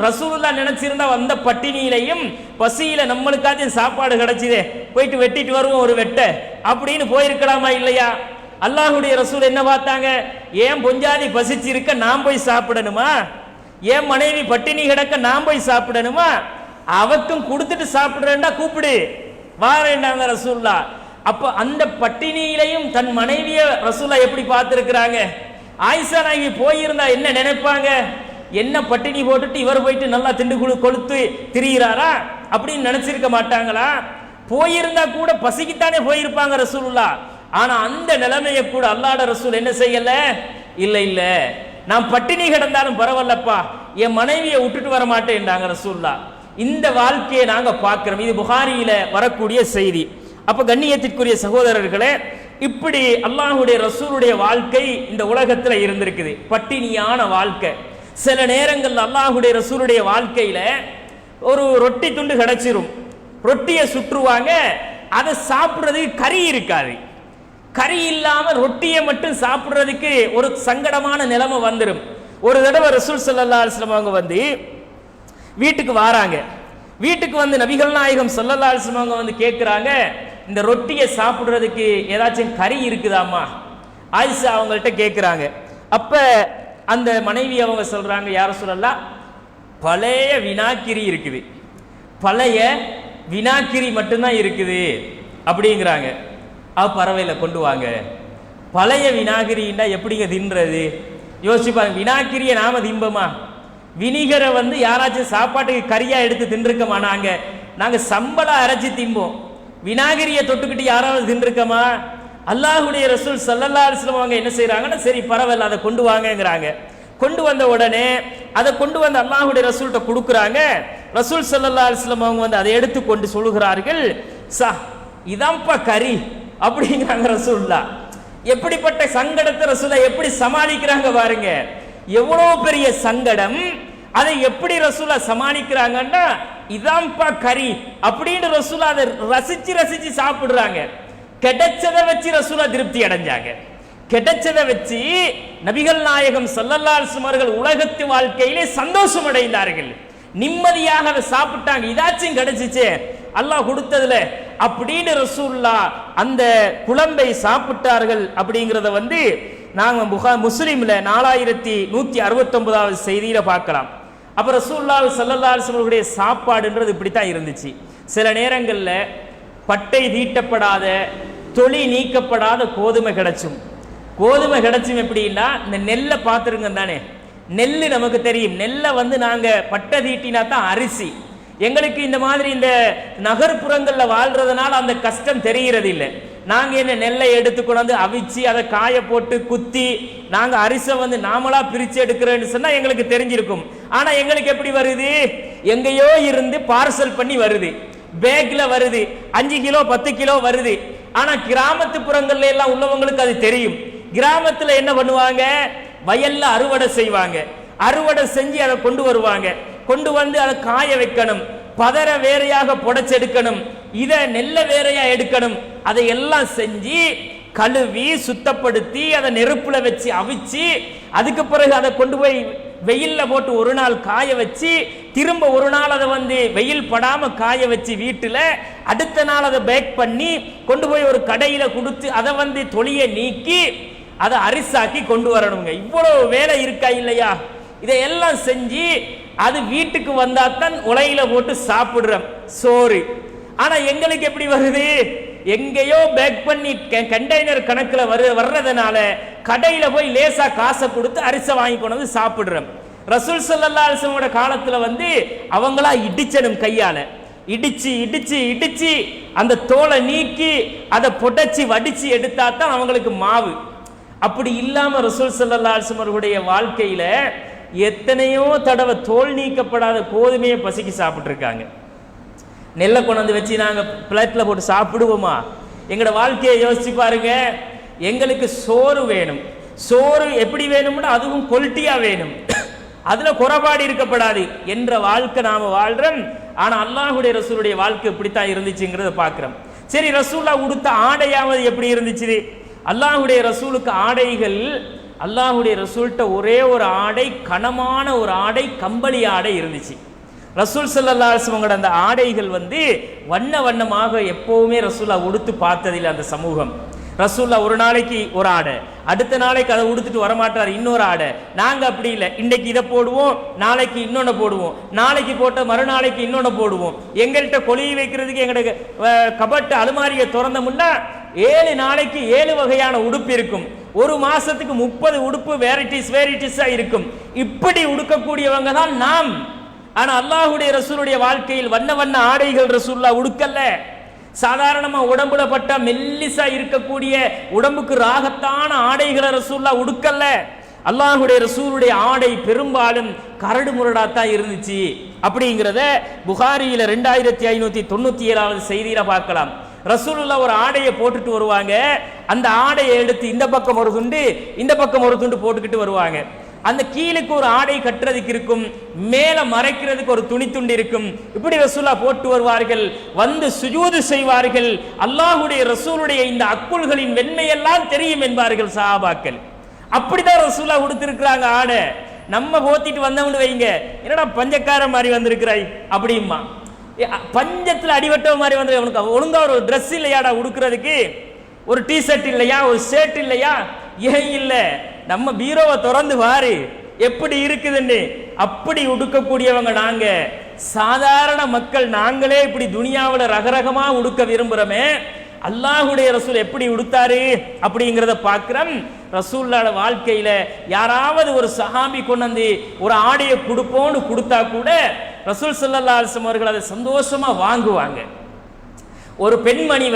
ரசூலுல்லாஹ் நினைச்சிருந்தா வந்த பட்டினியிலையும் பசியில நம்மளுக்காச்சும் சாப்பாடு கிடைச்சிதே, போயிட்டு வெட்டிட்டு வருவோம் ஒரு வெட்ட அப்படின்னு போயிருக்கலாமா இல்லையா? அல்லாஹ்வுடைய ரசூல் என்ன பார்த்தாங்க, ஏன் பொஞ்சாதி பசிச்சிருக்க நான் போய் சாப்பிடணுமா, ஏன் மனைவி பட்டினி கிடக்க நான் போய் சாப்பிடணுமா, அவக்கும் கொடுத்துட்டு சாப்பிடுறேன்டா கூப்பிடு வாரேண்டாங்க ரசூலுல்லாஹ். அப்ப அந்த பட்டினியிலையும் தன் மனைவிய ரசூலுல்லாஹ் எப்படி பார்த்திருக்கிறாங்க? ஆயிஷா நாயகி போயிருந்தா என்ன நினைப்பாங்க, என்ன பட்டினி போட்டுட்டு இவர் போயிட்டு நல்லா திண்டு கொளுத்து திரியிறாரா அப்படின்னு நினைச்சிருக்க மாட்டாங்களா? போயிருந்தா கூட பசிக்குத்தானே போயிருப்பாங்க ரசூலுல்லாஹ். ஆனா அந்த நிலைமையை கூட அல்லாஹ்வுடைய ரசூல் என்ன செய்யல, இல்ல இல்ல நான் பட்டினி கிடந்தாலும் பரவாயில்லப்பா என் மனைவியை விட்டுட்டு வர மாட்டேன்றாங்க ரசூலுல்லாஹ். இந்த வாழ்க்கையை நாங்க பார்க்கிறோம். இது புகாரியில வரக்கூடிய செய்தி. அப்ப கண்ணியத்திற்குரிய சகோதரர்களே, இப்படி அல்லாஹ்வுடைய ரசூலுடைய வாழ்க்கை இந்த உலகத்துல இருந்திருக்குது, பட்டினியான வாழ்க்கை. சில நேரங்கள் அல்லாஹ்வுடைய ரசூலுடைய வாழ்க்கையில ஒரு ரொட்டி துண்டு கிடைச்சிரும், ரொட்டியை சுற்றுவாங்க, அதை சாப்பிட்றதுக்கு கறி இருக்காது. கறி இல்லாம ரொட்டியை மட்டும் சாப்பிட்றதுக்கு ஒரு சங்கடமான நிலைமை வந்துடும். ஒரு தடவை ரசூல் ஸல்லல்லாஹு அலைஹி வஸல்லம் அவங்க வந்து வீட்டுக்கு வராங்க. வீட்டுக்கு வந்து நபிகள் நாயகம் ஸல்லல்லாஹு அலைஹி வஸல்லம் அவங்க வந்து கேட்குறாங்க, இந்த ரொட்டியை சாப்பிட்றதுக்கு ஏதாச்சும் கறி இருக்குதாமா? ஆயிஷா அவங்கள்ட்ட கேட்குறாங்க. அப்ப அந்த மனைவி அவங்க சொல்றாங்க, யார் ரசூலல்லாஹ் பழைய வினாக்கிரி இருக்குது, பழைய வினாக்கிரி மட்டும்தான் இருக்குது அப்படிங்கிறாங்க. பறவையில கொண்டு வாங்க. பழைய வினாகிரின்னா எப்படிங்க தின்றது? யோசிச்சு பாருங்க. வினாக்கிரியை நாம திம்பமா? வினிகரை வந்து யாராச்சும் சாப்பாட்டுக்கு கறியா எடுத்து தின்றுக்கமா? நாங்க சம்பளம் அரைச்சி திம்போம், வினாகிரியை தொட்டுக்கிட்டு யாராவது தின்றுக்கமா? அல்லாஹ்வுடைய ரசூல் ஸல்லல்லாஹு அலைஹி வஸல்லம் அவங்க என்ன செய்யறாங்கன்னா, சரி பரவாயில்ல அதை கொண்டு வாங்கங்கிறாங்க. கொண்டு வந்த உடனே அதை கொண்டு வந்து அல்லாஹ்வுடைய ரசூல்கிட்ட கொடுக்குறாங்க. ரசூல் ஸல்லல்லாஹு அலைஹி வஸல்லம் அவங்க வந்து அதை எடுத்து கொண்டு சொல்லுகிறார்கள், இதான்ப்பா கறி அப்படிங்கிறாங்க ரசூலுல்லாஹ். எப்படிப்பட்ட சங்கடத்தை ரசூலுல்லாஹ் எப்படி சமாளிக்கிறாங்க பாருங்க. எவ்வளவு பெரிய சங்கடம், அதை எப்படி ரசூலுல்லாஹ் சமாளிக்கிறாங்கன்னா, இதான்ப்பா கறி அப்படின்னு ரசூலுல்லாஹ் அதை ரசிச்சு ரசிச்சு சாப்பிடுறாங்க. கிடைச்சதை வச்சு ரசூலுல்லாஹ் திருப்தி அடைஞ்சாங்க. கிடைச்சதை வச்சு நபிகள் நாயகம் ஸல்லல்லாஹு அலைஹி வஸல்லம் அவர்கள் உலகத்து வாழ்க்கையிலே சந்தோஷம் அடைந்தார்கள், நிம்மதியாக அதை சாப்பிட்டாங்க. இதாச்சும் கிடைச்சிச்சு அல்லாஹ் கொடுத்ததுல அப்படின்னு ரசூலுல்லாஹ் அந்த குழம்பை சாப்பிட்டார்கள். அப்படிங்கிறத வந்து நாங்க முஸ்லிம்ல 4169வது செய்தியில பார்க்கலாம். அப்ப ரசூலுல்லாஹ் ஸல்லல்லாஹு அலைஹி வஸல்லம் அவர்களுடைய சாப்பாடுன்றது இப்படித்தான் இருந்துச்சு. சில நேரங்கள்ல பட்டை தீட்டப்படாத தொளி நீக்கப்படாத கோதுமை கிடைச்சும். கோதுமை கிடைச்சும் எப்படின்னா, இந்த நெல்லை பார்த்துருங்க தானே, நெல் நமக்கு தெரியும். நெல்லை வந்து நாங்க பட்டை தீட்டினா தான் அரிசி. எங்களுக்கு இந்த மாதிரி இந்த நகர்ப்புறங்கள்ல வாழ்றதுனால அந்த கஷ்டம் தெரிகிறது இல்லை. நாங்க என்ன நெல்லை எடுத்துக்கொண்டு அவிச்சு அதை காய போட்டு குத்தி நாங்க அரிசை வந்து நாமளா பிரிச்சு எடுக்கிறேன்னு சொன்னா எங்களுக்கு தெரிஞ்சிருக்கும். ஆனா எங்களுக்கு எப்படி வருது, எங்கேயோ இருந்து பார்சல் பண்ணி வருது, பேக்ல வருது, 5 கிலோ 10 கிலோ வருது. ஆனா கிராமத்து புறங்கள்ல எல்லாம் உள்ளவங்களுக்கு அது தெரியும். கிராமத்துல என்ன பண்ணுவாங்க, வயல்ல அறுவடை செய்வாங்க, அறுவடை செஞ்சு அதை கொண்டு வருவாங்க, கொண்டு வந்து அதை காய வைக்கணும், பதற வேறையாக புடைச்செடுக்கணும், இதை நெல்ல வேறையா எடுக்கணும், அதை எல்லாம் செஞ்சு கழுவி சுத்தப்படுத்தி அதை நெருப்புல வச்சு அவிச்சு அதுக்கு பிறகு அதை கொண்டு போய் வெயில்ல போட்டு ஒரு நாள் காய வச்சு திரும்ப ஒரு நாள் அதை வெயில் படாம காய வச்சு வீட்டுல அடுத்த நாள் அதை பேக் பண்ணி கொண்டு போய் ஒரு கடையில கொடுத்து அதை தொலியை நீக்கி அதை அரிசாக்கி கொண்டு வரணுங்க. இவ்வளவு வேலை இருக்கா இல்லையா? இதையெல்லாம் செஞ்சு அது வீட்டுக்கு வந்தாத்தான் உலையில போட்டு சாப்பிடுறோம் சோறு. ஆனா எங்களுக்கு எப்படி வருது? எங்கேயோ பேக் பண்ணி கண்டெய்னர் கணக்கில் வர்றதுனால கடையில போய் லேசா காசை கொடுத்து அரிசை வாங்கி கொண்டு வந்து சாப்பிடுறோம். ரசூல் ஸல்லல்லாஹு அலைஹி வஸல்லம் காலத்துல அவங்களா இடிச்சனும் கையால இடிச்சு இடிச்சு இடிச்சு அந்த தோலை நீக்கி அதை புடைச்சி வடிச்சு எடுத்தா தான் அவங்களுக்கு மாவு. அப்படி இல்லாம ரசூல் ஸல்லல்லாஹு அலைஹி வஸல்லம் வாழ்க்கையில எத்தனையோ தடவை தோல் நீக்கப்படாத கோதுமையை பசிக்கு சாப்பிட்டு இருக்காங்க. நெல்லை கொண்டு வச்சு நாங்க பிளேட்ல போட்டு சாப்பிடுவோமா? எங்களோட வாழ்க்கையை யோசிச்சு பாருங்க. எங்களுக்கு சோறு வேணும். சோறு எப்படி வேணும்னா அதுவும் குவாலிட்டியா வேணும், அதுல குறைபாடு இருக்கப்படாது என்ற வாழ்க்கை நாம வாழ்றோம். ஆனா அல்லாஹ்வுடைய ரசூலுடைய வாழ்க்கை இப்படித்தான் இருந்துச்சுங்கிறத பார்க்கிறோம். சரி, ரசூல்லா உடுத்த ஆடையாவது எப்படி இருந்துச்சு? அல்லாஹ்வுடைய ரசூலுக்கு ஆடைகள், அல்லாஹ்வுடைய ரசூல்கிட்ட ஒரே ஒரு ஆடை, கனமான ஒரு ஆடை, கம்பளி ஆடை இருந்துச்சு. ரசூல் ஸல்லல்லாஹு அலைஹி வஸல்லம் அந்த ஆடைகள் வண்ண வண்ணமாக எப்பவுமே ரசூல்லா உடுத்து பார்த்ததில்லை அந்த சமூகம். ரசூல்லா ஒரு நாளைக்கு ஒரு ஆடை, அடுத்த நாளைக்கு அதை உடுத்துட்டு வரமாட்டார் இன்னொரு ஆடை. நாங்க அப்படி இல்லை, இன்னைக்கு இதை போடுவோம், நாளைக்கு இன்னொன்னு போடுவோம், நாளைக்கு போட்ட மறுநாளைக்கு இன்னொன்னு போடுவோம். எங்கள்கிட்ட கொலி வைக்கிறதுக்கு எங்களுக்கு கபட்டு அலுமாரியை திறந்தோம்னா 7 நாளைக்கு 7 வகையான உடுப்பு இருக்கும். ஒரு மாசத்துக்கு 30 உடுப்பு வெரைட்டிஸா இருக்கும். இப்படி உடுக்கக்கூடியவங்க தான் நாம். ஆனா அல்லாஹ்வுடைய ரசூலுடைய வாழ்க்கையில் வண்ண வண்ண ஆடைகள் ரசூல்லா உடுக்கல்ல. சாதாரணமா உடம்புல பட்ட மெல்லிசா இருக்கக்கூடிய உடம்புக்கு ராகத்தான ஆடைகளை ரசூல்லா உடுக்கல்ல. அல்லாஹ்வுடைய ரசூலுடைய ஆடை பெரும்பாலும் கரடு முரடாத்தான் இருந்துச்சு. அப்படிங்கிறத புகாரியில 2597வது செய்தியில பார்க்கலாம். ரசூலுல்லாஹ் ஒரு ஆடையை போட்டுட்டு வருவாங்க. அந்த ஆடையை எடுத்து இந்த பக்கம் ஒரு துண்டு, இந்த பக்கம் ஒரு துண்டு போட்டுக்கிட்டு வருவாங்க. அந்த கீழுக்கு ஒரு ஆடை கட்டுறதுக்கு இருக்கும், மேல மறைக்கிறதுக்கு ஒரு துணி துண்டு இருக்கும். இப்படி ரசூலா போட்டு வருவார்கள். சுஜூது செய்வார்கள். அல்லாஹ்வுடைய ரசூலுடைய இந்த அக்குள்களின் வெண்மையெல்லாம் தெரியும் என்பார்கள் சஹாபாக்கள். அப்படிதான் ரசூலா உடுத்திருக்கிறாங்க ஆடை. நம்ம போத்திட்டு வந்தவங்க வைங்க, என்னடா பஞ்சக்கார மாதிரி வந்திருக்கிறாய் அப்படிமா, பஞ்சத்துல அடிவட்ட மாதிரி வந்து உனக்கு ஒழுங்கா ஒரு ட்ரெஸ் இல்லையாடா உடுக்கிறதுக்கு, ஒரு டிஷர்ட் இல்லையா, ஒரு ஷர்ட் இல்லையா? ஏன் இல்ல, நம்ம பீரோவை திறந்து வாரு எப்படி இருக்குதுன்னு. அப்படி உடுக்கக்கூடியவங்க நாங்க. சாதாரண மக்கள் நாங்களே இப்படி துனியாவில் ரகரகமா உடுக்க விரும்புறோமே, அல்லாஹ்வுடைய ரசூல் எப்படி உடுத்தாரு அப்படிங்கிறத பார்க்கிறோம். ரசூலுல்லாஹ் வாழ்க்கையில யாராவது ஒரு சஹாபி கொண்டு ஒரு ஆடையை கொடுப்போன்னு கொடுத்தா கூட ரசூல் ஸல்லல்லாஹு அலைஹி வஸல்லம் அவர்கள் அதை சந்தோஷமா வாங்குவாங்க. ஒரு பெண்மணி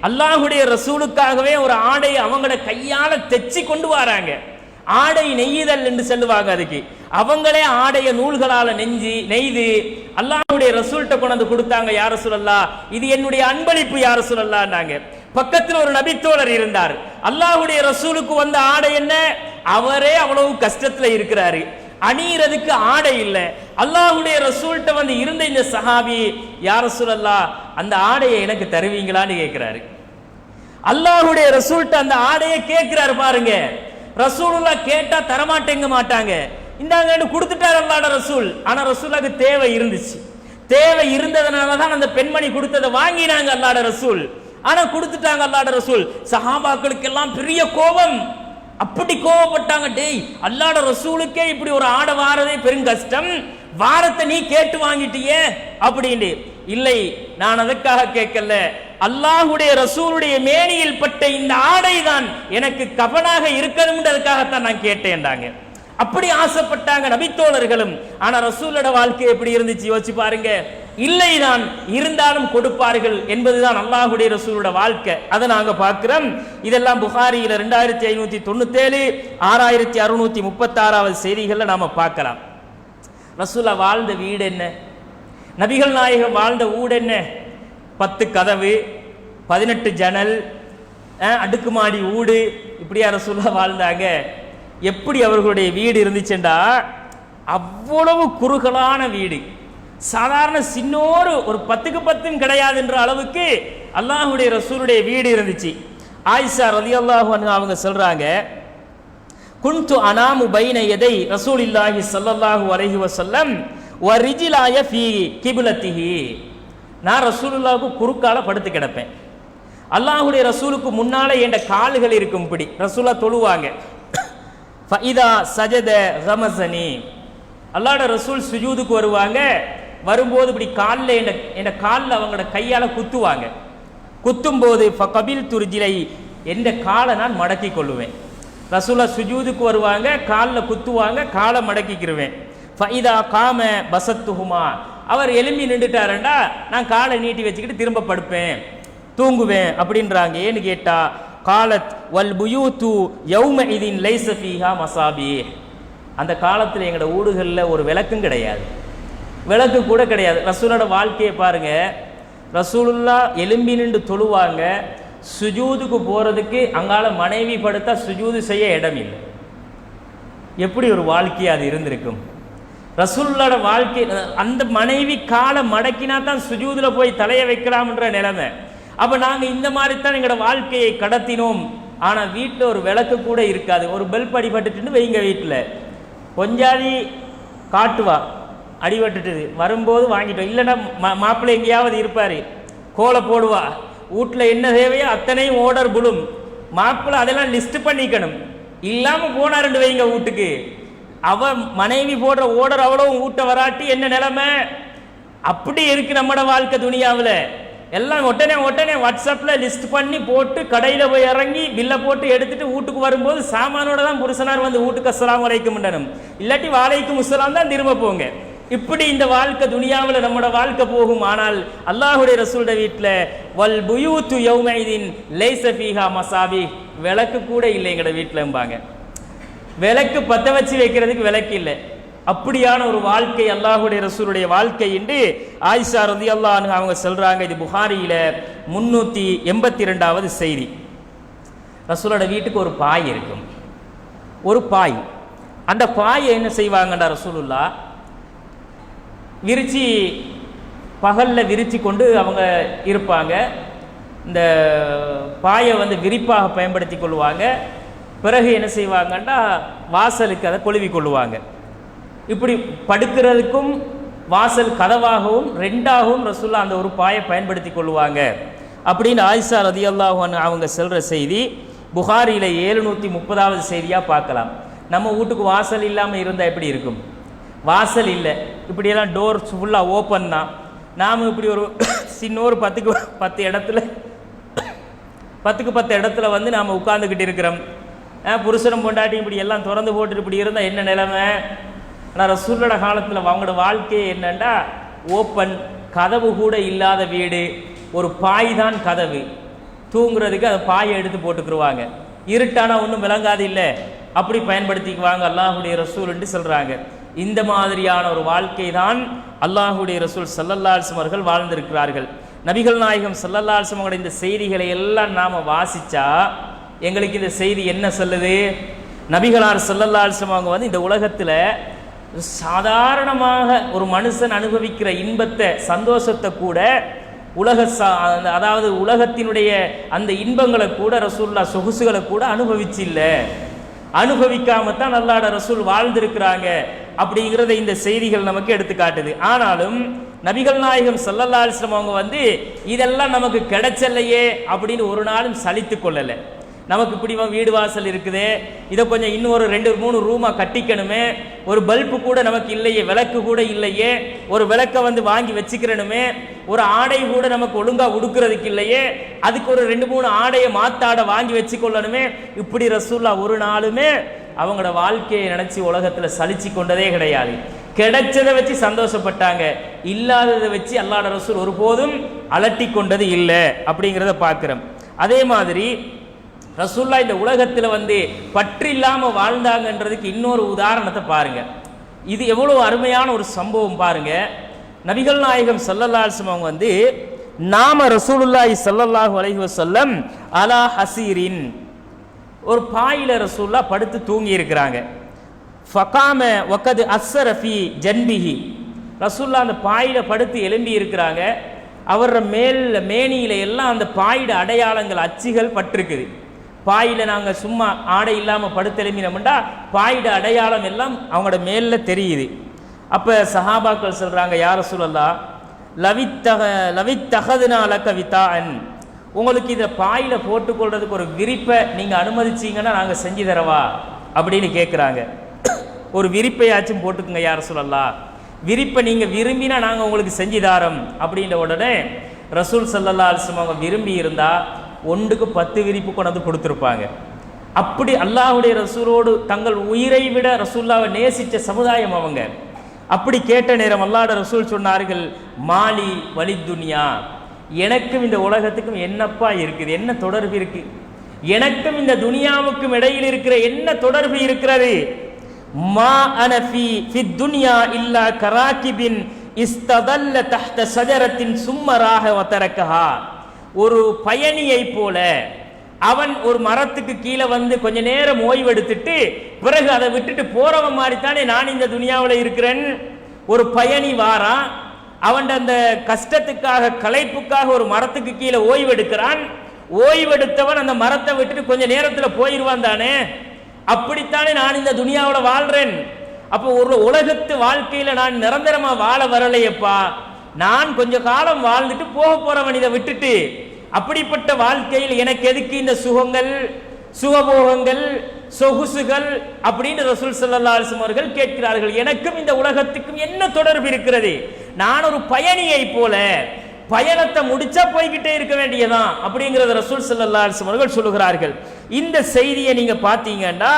அல்லாஹ்வுடைய ரசூலுக்காகவே ஒரு ஆடையை அவங்கள கையால தைச்சி கொண்டு வராங்க. ஆடை நெய்யுதல் என்று சொல்லுவாங்க. அதுக்கு அவங்களே ஆடைய நூல்களால நெய்து அல்லாஹ்வுடைய ரசூல்கிட்ட கொண்டு கொடுத்தாங்க. யா ரசூலல்லாஹ், இது என்னுடைய அன்பளிப்பு யா ரசூலல்லாஹ்னாங்க. பக்கத்தில் ஒரு நபித்தோழர் இருந்தார். அல்லாஹ்வுடைய ரசூலுக்கு வந்த ஆடை என்ன? அவரே அவ்வளவு கஷ்டத்துல இருக்கிறாரு, அணியறதுக்கு ஆடை இல்லை. அல்லாஹ்வுடைய ரசூல்கிட்ட இருந்த இந்த சஹாபி, யா ரசூலல்லாஹ் அந்த ஆடையை எனக்கு தருவீங்களான்னு கேட்கிறாரு. அல்லாஹ்வுடைய ரசூல்கிட்ட அந்த ஆடையை கேட்கிறாரு பாருங்க. ரசூலுல்லாஹ் கேட்டா தரமாட்டேங்க மாட்டாங்க, இந்தாங்க கொடுத்துட்டார் அல்லாஹ்வுடைய ரசூல். ஆனா ரசூலுக்கு தேவை இருந்துச்சு. தேவை இருந்ததுனால தான் அந்த பெண்மணி கொடுத்ததை வாங்கினாங்க அல்லாஹ்வுடைய ரசூல். ஆனா கொடுத்துட்டாங்க அல்லாஹ்வுடைய ரசூல். சஹாபாக்களுக்கு எல்லாம் பெரிய கோபம். அப்படி கோவப்பட்டாங்க. டேய், அல்லாஹ்வுடைய ரசூலுக்கே இப்படி ஒரு ஆடை வாரதே பெரும் கஷ்டம், வாரத்தை நீ கேட்டு வாங்கிட்டியே அப்படின்னு. இல்லை, நான் அதற்காக கேட்கல, அல்லாஹ்வுடைய ரசூலுடைய மேனியில் பட்ட இந்த ஆடை தான் எனக்கு கபனாக இருக்கணும்ன்றதுக்காகத்தான் நான் கேட்டேன்டாங்க. அப்படி ஆசைப்பட்டாங்க நபித்தோழர்களும். ஆனா ரசூலோட வாழ்க்கை எப்படி இருந்துச்சு யோசிச்சு பாருங்க. இல்லைதான், இருந்தாலும் கொடுப்பார்கள் என்பதுதான் அல்லாஹ்வுடைய ரசூலோட வாழ்க்கை. அதை நாங்க பார்க்கிறோம். இதெல்லாம் புகாரியில 2597, 6636வது செய்திகள்ல நாம பார்க்கலாம். ரசூலா வாழ்ந்த வீடு என்ன, நபிகள் நாயகம் வாழ்ந்த வீடு என்ன? 10 கதவு, 18 ஜன்னல், அடுக்குமாடி வீடு, இப்படியா ரசூலா வாழ்ந்தாங்க? எப்படி அவர்களுடைய வீடு இருந்துச்சுண்டா, அவ்வளவு குறுகலான வீடு. சாதாரண சின்னோரு ஒரு 10க்கு 10 கிடையாது என்ற அளவுக்கு அல்லாஹ்வுடைய ரசூலுடைய வீடு இருந்துச்சு. ஆயிஷா ரலியல்லாஹு அன்ஹா அவங்க சொல்றாங்க, குன்து அனாமு பைன யதை ரசூலில்லாஹி ஸல்லல்லாஹு அலைஹி வஸல்லம் வ ரிஜ்லாய ஃபீ கிப்லத்திஹி. நான் ரசூலுல்லாஹ்வுக்கு குறுக்கால படுத்து கிடப்பேன். அல்லாஹ்வுடைய ரசூலுக்கு முன்னால என்ற கால்கள் இருக்கும். இப்படி ரசூலா தொழுவாங்க. ஃபஇதா சஜத கமஸனி. அல்லாஹ்வுடைய ரசூல் சுஜூதுக்கு வருவாங்க. வரும்போது இப்படி காலில் என்ற காலில் அவங்களோட கையால் குத்துவாங்க. குத்தும் போது ஃபகபில் துர்ஜிலை, என்ற காலை நான் மடக்கி கொள்ளுவேன். ரசூலா சுஜூதுக்கு வருவாங்க, காலில் குத்துவாங்க, காலை மடக்கிக்கிருவேன். ஃபஇதா காம பசத்துஹுமா, அவர் எலும்பி நின்றுட்டாருண்டா நான் காலை நீட்டி வச்சுக்கிட்டு திரும்ப படுப்பேன், தூங்குவேன் அப்படின்றாங்க. ஏன்னு கேட்டா காலத் வல் புயூத்து யௌம இதின் லைஸ ஃபீஹா மசாபி. அந்த காலத்தில் எங்களோட ஊடுகளில் ஒரு விளக்கும் கிடையாது, விளக்கு கூட கிடையாது. ரசூலோட வாழ்க்கையை பாருங்க. ரசூலுல்லா எலும்பி நின்று தொழுவாங்க. சுஜூதுக்கு போகிறதுக்கு அங்கால மனைவி படுத்தா சுஜூது செய்ய இடம் இல்லை. எப்படி ஒரு வாழ்க்கையாக அது இருந்திருக்கும்? ரசூலுல்லாட வாழ்க்கை, அந்த மனைவி காலை மடக்கினா தான் சுஜூதில் போய் தலையை வைக்கலாம்ன்ற நிலைமை. அப்போ நாங்கள் இந்த மாதிரி தான் எங்களோட வாழ்க்கையை கடத்தினோம். ஆனால் வீட்டில் ஒரு விளக்கு கூட இருக்காது. ஒரு பெல்ப் அடிபட்டுட்டு வைங்க, வீட்டில் கொஞ்சாதி காட்டுவா, அடிபட்டுட்டுது, வரும்போது வாங்கிட்டோம். இல்லைன்னா மாப்பிள்ளை எங்கேயாவது இருப்பார், கோலை போடுவா, வீட்டில் என்ன தேவையோ அத்தனையும் ஓர்டர் புழும். மாப்பிள்ளை அதெல்லாம் லிஸ்ட் பண்ணிக்கணும். இல்லாமல் போனாருன்னு வைங்க வீட்டுக்கு, அவ மனைவி போடுற ஓர்டர் அவ்வளவும் வீட்டை வராட்டி என்ன நிலைமை? அப்படி இருக்கு நம்மட வாழ்க்கை துனியாவில். எல்லாம் உடனே வாட்ஸ்அப்பில் லிஸ்ட் பண்ணி போட்டு கடையில் போய் இறங்கி பில்லை போட்டு எடுத்துட்டு வீட்டுக்கு வரும்போது சாமானோட தான் புருஷனார் வந்து வீட்டுக்கு அஸ்ஸலாமு அலைக்கும் பண்ணணும், இல்லாட்டி வாலைக்கும் அஸ்ஸலாம் தான் திரும்ப போங்க. இப்படி இந்த வாழ்க்கை துனியாவில் நம்மளோட வாழ்க்கை போகும். ஆனால் அல்லாஹுடைய ரசூலுடைய வீட்டில் வல் புயூத்து யௌமைதின் லைஸ ஃபீஹா மசாபி, விளக்கு கூட இல்லை எங்கட வீட்டில்பாங்க. விளக்கு பற்ற வச்சு வைக்கிறதுக்கு விளக்கு இல்லை. அப்படியான ஒரு வாழ்க்கை அல்லாஹுடைய ரசூலுடைய வாழ்க்கை என்று ஆயிஷா ரலியல்லாஹு அன்ஹா அவங்க சொல்றாங்க. இது புகாரியில 382வது செய்தி. ரசூலோட வீட்டுக்கு ஒரு பாய் இருக்கும், ஒரு பாய். அந்த பாயை என்ன செய்வாங்கடா ரசூலுல்லா விரிச்சி, பகலில் விரிச்சி கொண்டு அவங்க இருப்பாங்க. இந்த பாயை வந்து விரிப்பாக பயன்படுத்தி கொள்வாங்க. பிறகு என்ன செய்வாங்கன்னா வாசலுக்கு அதை கொழுவி கொள்ளுவாங்க. இப்படி படுக்கிறதுக்கும் வாசல் கதவாகவும் ரெண்டாகவும் ரசூலுல்லாஹ் அந்த ஒரு பாயை பயன்படுத்தி கொள்ளுவாங்க அப்படின்னு ஆயிஷா ரலியல்லாஹு அன்ஹா அவங்க சொல்கிற செய்தி புகாரியில் 730வது செய்தியாக பார்க்கலாம். நம்ம வீட்டுக்கு வாசல் இல்லாமல் இருந்தால் எப்படி இருக்கும்? வாசல் இல்லை, இப்படியெல்லாம் டோர் ஃபுல்லாக ஓப்பன் தான். நாம் இப்படி ஒரு சின்ன ஒரு 10க்கு 10 இடத்துல வந்து நாம் உட்காந்துக்கிட்டு இருக்கிறோம். புருஷனும் பொண்டாட்டி இப்படி எல்லாம் திறந்து போட்டுட்டு இப்படி இருந்தால் என்ன நிலைமை? ஆனால் ரசூலோட காலத்தில் அவங்களோட வாழ்க்கையே என்னென்னா ஓப்பன், கதவு கூட இல்லாத வீடு, ஒரு பாய் தான் கதவு, தூங்குறதுக்கு அந்த பாயை எடுத்து போட்டுக்குருவாங்க. இருட்டானா ஒன்றும் விளங்காது இல்லை, அப்படி பயன்படுத்திக்குவாங்க அல்லாஹுடைய ரசூல் என்று சொல்கிறாங்க. இந்த மாதிரியான ஒரு வாழ்க்கை தான் அல்லாஹுடைய ரசூல் ஸல்லல்லாஹு அலைஹி வஸல்லம் அவர்கள் வாழ்ந்திருக்கிறார்கள். நபிகள் நாயகம் ஸல்லல்லாஹு அலைஹி வஸல்லம் இந்த செய்திகளை எல்லாம் நாம் வாசித்தா எங்களுக்கு இந்த செய்தி என்ன சொல்லுது? நபிகளார் ஸல்லல்லாஹு அலைஹி வஸல்லம் அவங்க வந்து இந்த உலகத்தில் சாதாரணமாக ஒரு மனுஷன் அனுபவிக்கிற இன்பத்தை, சந்தோஷத்தை கூட அதாவது உலகத்தினுடைய அந்த இன்பங்களை கூட ரசூலுல்லாஹ் சொகுசுகளை கூட அனுபவிச்சில்லை. அனுபவிக்காமத்தான் அல்லாஹ்வுடைய ரசூல் வாழ்ந்திருக்கிறாங்க அப்படிங்கிறத இந்த செய்திகள் நமக்கு எடுத்து காட்டுது. ஆனாலும் நபிகள் நாயகம் ஸல்லல்லாஹு அலைஹி வஸல்லம் அவங்க வந்து இதெல்லாம் நமக்கு கிடைச்சல்லையே அப்படின்னு ஒரு நாளும் சலித்து கொள்ளலை. நமக்கு இப்படி வீடு வாசல் இருக்குது, இதை கொஞ்சம் இன்னும் ஒரு 2-3 ரூமா கட்டிக்கணுமே, ஒரு பல்பு கூட நமக்கு இல்லையே, விளக்கு கூட இல்லையே, ஒரு விளக்கை வந்து வாங்கி வச்சுக்கிறணுமே, ஒரு ஆடை கூட நமக்கு ஒழுங்காக உடுக்கிறதுக்கு இல்லையே, அதுக்கு ஒரு 2-3 ஆடையை மாத்தாடை வாங்கி வச்சுக்கொள்ளணுமே. இப்படி ரசூலுல்லாஹ் ஒரு நாளுமே அவங்களோட வாழ்க்கையை நினச்சி உலகத்தில் சலிச்சு கொண்டதே கிடையாது. கிடைச்சதை வச்சு சந்தோஷப்பட்டாங்க, இல்லாததை வச்சு அல்லாஹ்வுடைய ரசூல் ஒருபோதும் அலட்டி கொண்டது இல்லை அப்படிங்கிறத பார்க்குறோம். அதே மாதிரி ரசூலுல்லாஹ் இந்த உலகத்தில் வந்து பற்று இல்லாமல் வாழ்ந்தாங்கன்றதுக்கு இன்னொரு உதாரணத்தை பாருங்க. இது எவ்வளோ அருமையான ஒரு சம்பவம் பாருங்க. நபிகள் நாயகம் ஸல்லல்லாஹு அலைஹி வஸல்லம் அவங்க வந்து நாம ரசூலுல்லாஹி ஸல்லல்லாஹு அலைஹி வஸல்லம் அலா ஹசீரின், ஒரு பாயில ரசூலுல்லாஹ் படுத்து தூங்கி இருக்கிறாங்க. ஃபகாம வகது அஸ்ஸர ஃபீ ஜன்பிஹி, ரசூலுல்லாஹ் அந்த பாயில படுத்து எழும்பி இருக்கிறாங்க. அவர் மேனியில எல்லாம் அந்த பாயிட அடையாளங்கள் அச்சுகள் பட்டிருக்குது. பாயில நாங்கள் சும்மா ஆடை இல்லாமல் படுத்தெலுமினோம்டா பாயிட அடையாளம் எல்லாம் அவங்களோட மேலில் தெரியுது. அப்போ சஹாபாக்கள் சொல்கிறாங்க, யா ரசூலல்லாஹ் லவித்தகதுனால கவிதான், உங்களுக்கு இதை பாயில போட்டுக்கொள்றதுக்கு ஒரு விரிப்பை நீங்கள் அனுமதிச்சிங்கன்னா நாங்கள் செஞ்சு தரவா அப்படின்னு கேட்குறாங்க. ஒரு விரிப்பையாச்சும் போட்டுக்குங்க யா ரசூலல்லாஹ், விரிப்பை நீங்கள் விரும்பினா நாங்கள் உங்களுக்கு செஞ்சு தாரோம் அப்படின்ற உடனே ரசூல் ஸல்லல்லாஹு அலைஹி வஸல்லம் அவங்க விரும்பி இருந்தால் 1க்கு 10 விரிப்பு கொண்டு கொடுத்துருப்பாங்க. அப்படி அல்லாஹுடைய ரசூலோடு தங்கள் உயிரை விட ரசூல்லாவை நேசித்த சமுதாயம் அவங்க. அப்படி கேட்ட நேரம் அல்லாஹ்வுடைய ரசூல் சொன்னார்கள், மாலி வலி துனியா, எனக்கும் இந்த உலகத்துக்கும் என்னப்பா இருக்குது, என்ன தொடர்பு இருக்கு, எனக்கும் இந்த துனியாவுக்கும் இடையில் இருக்கிற என்ன தொடர்பு இருக்கிறது? மா அனஃபி ஃபி துன்யா இல்லா கராகிபின் இஸ்ததல்ல தஹ்த ஷஜரத்தின் சும்மராஹ வதரக்கஹா, ஒரு பயணியை போல அவன் ஒரு மரத்துக்கு கீழே வந்து கொஞ்ச நேரம் ஓய்வெடுத்துட்டு பிறகு அதை விட்டுட்டு போறவன் மாதிரி தானே நான் இந்த துனியாவில் இருக்கிறேன். ஒரு பயணி வாரான், அவன் அந்த கஷ்டத்துக்காக களைப்புக்காக ஒரு மரத்துக்கு கீழே ஓய்வெடுக்கிறான். ஓய்வெடுத்தவன் அந்த மரத்தை விட்டுட்டு கொஞ்ச நேரத்தில் போயிடுவான் தானே, அப்படித்தானே நான் இந்த துனியாவில் வாழ்றேன். அப்போ ஒரு உலகத்து வாழ்க்கையில நான் நிரந்தரமா வாழ வரலையப்பா, நான் கொஞ்ச காலம் வாழ்ந்துட்டு போக போறவன் இதை விட்டுட்டு. அப்படிப்பட்ட வாழ்க்கையில் எனக்கு எதுக்கு இந்த சுகங்கள், சுகபோகங்கள், சொகுசுகள் அப்படின்னு ரசூல் ஸல்லல்லாஹு அலைஹி வஸல்லம் அவர்கள் கேட்கிறார்கள். எனக்கும் இந்த உலகத்துக்கும் என்ன தொடர்பு இருக்கிறது? நான் ஒரு பயணியை போல பயணத்தை முடிச்சா போய்கிட்டே இருக்க வேண்டியதான் அப்படிங்கிறத ரசூல் ஸல்லல்லாஹு அலைஹி வஸல்லம் அவர்கள் சொல்லுகிறார்கள். இந்த செய்தியை நீங்க பார்த்தீங்கன்னா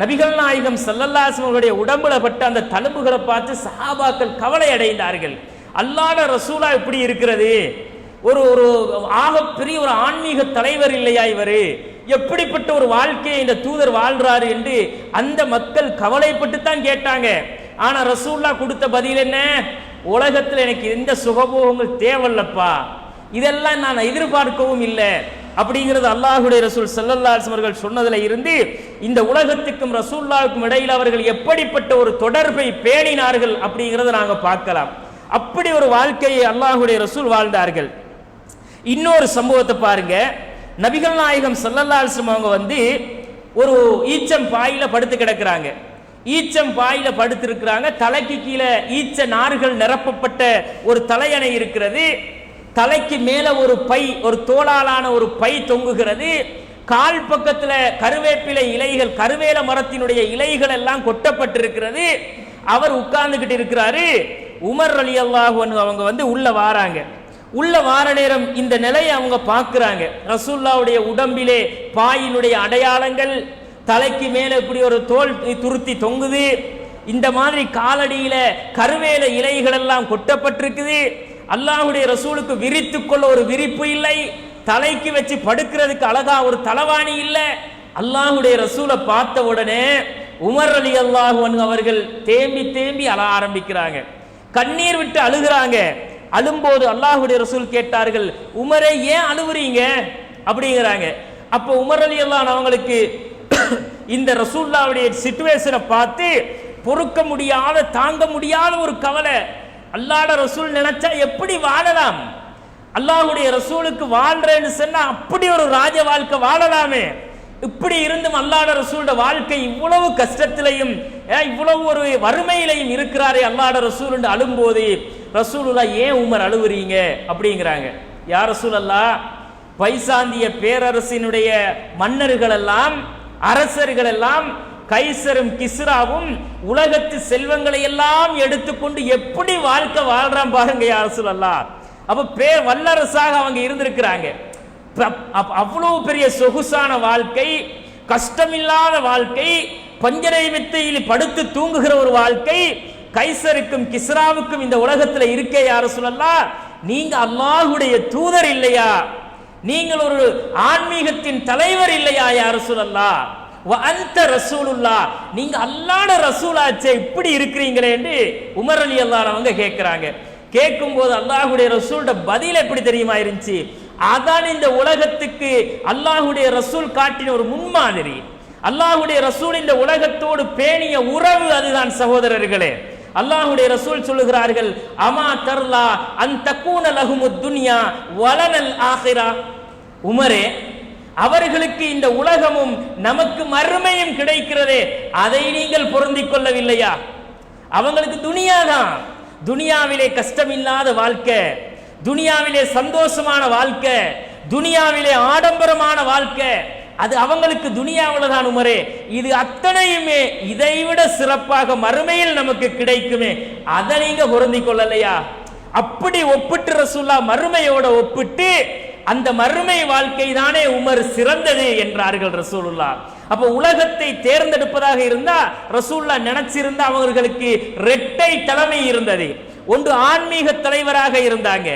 நபிகள் நாயகம் ஸல்லல்லாஹு அலைஹி வஸல்லம் அவருடைய உடம்புல பட்ட அந்த தழும்புகளை பார்த்து சஹாபாக்கள் கவலை அடைந்தார்கள். அல்லாஹ்வுடைய ரசூலா இப்படி இருக்கிறது, ஒரு ஒரு ஆகப்பெரிய ஒரு ஆன்மீக தலைவர் இல்லையா இவர், எப்படிப்பட்ட ஒரு வாழ்க்கையை இந்த தூதர் வாழ்றாரு என்று அந்த மக்கள் கவலைப்பட்டு தான் கேட்டாங்க. ஆனா ரசூல்லா கொடுத்த பதில் என்ன? உலகத்தில் எனக்கு எந்த சுகபோகங்கள் தேவையில்லப்பா, இதெல்லாம் நான் எதிர்பார்க்கவும் இல்லை அப்படிங்கிறது அல்லாஹ்வுடைய ரசூல் ஸல்லல்லாஹு அலைஹி வஸல்லம் அவர்கள் சொன்னதுல இருந்து இந்த உலகத்துக்கும் ரசூலுல்லாஹ்வுக்கும் இடையில் அவர்கள் எப்படிப்பட்ட ஒரு தொடர்பை பேணினார்கள் அப்படிங்கிறத நாங்க பார்க்கலாம். அப்படி ஒரு வாழ்க்கையை அல்லாஹ்வுடைய ரசூல் வாழ்ந்தார்கள். இன்னொரு சம்பவத்தை பாருங்க, நபிகள் நாயகம் ஸல்லல்லாஹு அலைஹி வஸல்லம் அவங்க வந்து ஒரு ஈச்சம் பாயில படுத்து கிடக்குறாங்க. ஈச்சம் பாயில படுத்திருக்கிறாங்க, தலைக்கு கீழே ஈச்ச நார்கள் நிரப்பப்பட்ட ஒரு தலையணை இருக்கிறது. தலைக்கு மேல ஒரு பை, ஒரு தோளாலான ஒரு பை தொங்குகிறது. கால் பக்கத்துல கருவேப்பிலை இலைகள், கருவேல மரத்தினுடைய இலைகள் எல்லாம் கொட்டப்பட்டிருக்கிறது. அவர் உட்கார்ந்துகிட்டு இருக்கிறாரு. உமர் ரலியல்லாஹு அன்ஹு அவங்க வந்து உள்ள வாராங்க. உள்ள வார நேரம் இந்த நிலையை அவங்க பார்க்கிறாங்க. ரசூலுல்லாஹ்வுடைய உடம்பிலே பாயினுடைய அடையாளங்கள், தலைக்கு மேல இப்படி ஒரு தோல் துருத்தி தொங்குது, இந்த மாதிரி காலடியில கருவேல இலைகள் எல்லாம் கொட்டப்பட்டிருக்குது. அல்லாஹ்வுடைய ரசூலுக்கு விரித்து கொள்ள ஒரு விரிப்பு இல்லை, தலைக்கு வச்சு படுக்கிறதுக்கு அழகா ஒரு தலவாணி இல்லை. அல்லாஹ்வுடைய ரசூலை பார்த்த உடனே உமர் ரலியல்லாஹு அன்ஹு அவர்கள் தேம்பி தேம்பி அழ ஆரம்பிக்கிறாங்க, கண்ணீர் விட்டு அழுகிறாங்க. அழும்போது அல்லாஹ்வுடைய ரசூல் கேட்டார்கள், உமரே ஏன் அழுவுறீங்க அப்படிங்கிறாங்க. அப்போ உமர் ரலியல்லாஹு அன்ஹு அவங்களுக்கு இந்த ரசூலுல்லாஹ்வுடைய சிச்சுவேஷனை பார்த்து பொறுக்க முடியாத, தாங்க முடியாத ஒரு கவலை. அல்லாஹ்வுடைய ரசூல் நினைச்சா எப்படி வாழலாம்? அல்லாஹ்வுடைய ரசூலுக்கு வாழ்றேன்னு சொன்னா அப்படி ஒரு ராஜ வாழ்க்கை வாழலாமே. இப்படி இருந்தும் அல்லாஹ்வுடைய ரசூலுடைய வாழ்க்கை இவ்வளவு கஷ்டத்திலையும் இவ்வளவு ஒரு வறுமையிலையும் இருக்கிறாரே அல்லாஹ்வுடைய ரசூல் என்று அழும்போது ரசூலுல்லாஹ் ஏன் உமர் அழுவுறீங்க அப்படிங்கிறாங்க. யா ரசூலல்லாஹ், பைசாந்திய பேரரசினுடைய மன்னர்கள் எல்லாம், அரசர்கள் எல்லாம், கைசரும் கிஸ்ராவும் உலகத்து செல்வங்களை எல்லாம் எடுத்துக்கொண்டு எப்படி வாழ்க்கை வாழ்றான் பாருங்க யா ரசூலல்லாஹ். அப்ப பேர் வல்லரசாக அவங்க இருந்திருக்கிறாங்க. அவ்வளவு பெரிய சொகுசான வாழ்க்கை, கஷ்டமில்லாத வாழ்க்கை, பஞ்சரை மெத்தையில் படுத்து தூங்குகிற ஒரு வாழ்க்கை கைசருக்கும் கிஸ்ராவுக்கும் இந்த உலகத்தில் இருக்க யா ரசூலல்லாஹ். நீங்க அல்லாஹ்வுடைய தூதர் இல்லையா? நீங்கள் ஒரு ஆன்மீகத்தின் தலைவர் இல்லையா யா ரசூலல்லாஹ்? வ அன்த ரசூலுல்லாஹ், நீங்க அல்லாஹ்வுடைய ரசூலாச்சே, இப்படி இருக்கிறீங்களே என்று உமர் ரலியல்லாஹு அவங்க கேட்கிறாங்க. கேட்கும் போது அல்லாஹ்வுடைய ரசூலுடைய பதில் எப்படி தெரியுமா இருந்துச்சு? அதான் இந்த உலகத்துக்கு அல்லாஹ்வுடைய ரசூல் காட்டின ஒரு முன்மாதிரி. அல்லாஹ்வுடைய ரசூல் இந்த உலகத்தோடு பேணிய உறவு அதுதான் சகோதரர்களே. அல்லாஹ்வுடைய ரசூல் சொல்லுகிறார்கள், அமா தர்லா அன் தக்கூன லஹுமுத் துன்யா வலனல் ஆகிரா. உமரே, அவர்களுக்கு இந்த உலகமும் நமக்கு மறுமையும் கிடைக்கிறதே, அதை நீங்கள் பொருந்திக் கொள்ளவில்லையா? அவங்களுக்கு துனியாதான், துனியாவிலே கஷ்டமில்லாத வாழ்க்கை, துனியாவிலே சந்தோஷமான வாழ்க்கை, துனியாவிலே ஆடம்பரமான வாழ்க்கை, அது அவங்களுக்கு துனியாவில் தான் உமரே. இது அத்தனையுமே இதைவிட சிறப்பாக மறுமையில் நமக்கு கிடைக்குமே, அதை நீங்க பொருந்திக் கொள்ளலையா? அப்படி ஒப்பிட்டு ரசூல்லா மறுமையோட ஒப்பிட்டு அந்த மறுமை வாழ்க்கை தானே உமர் சிறந்தது என்றார்கள் ரசூலுல்லாஹ். அப்ப உலகத்தை தேர்ந்தெடுப்பதாக இருந்தா ரசூலுல்லாஹ் நினைச்சிருந்தா அவர்களுக்கு இரட்டை தலைமை இருந்தது. ஒன்று ஆன்மீக தலைவராக இருந்தாங்க,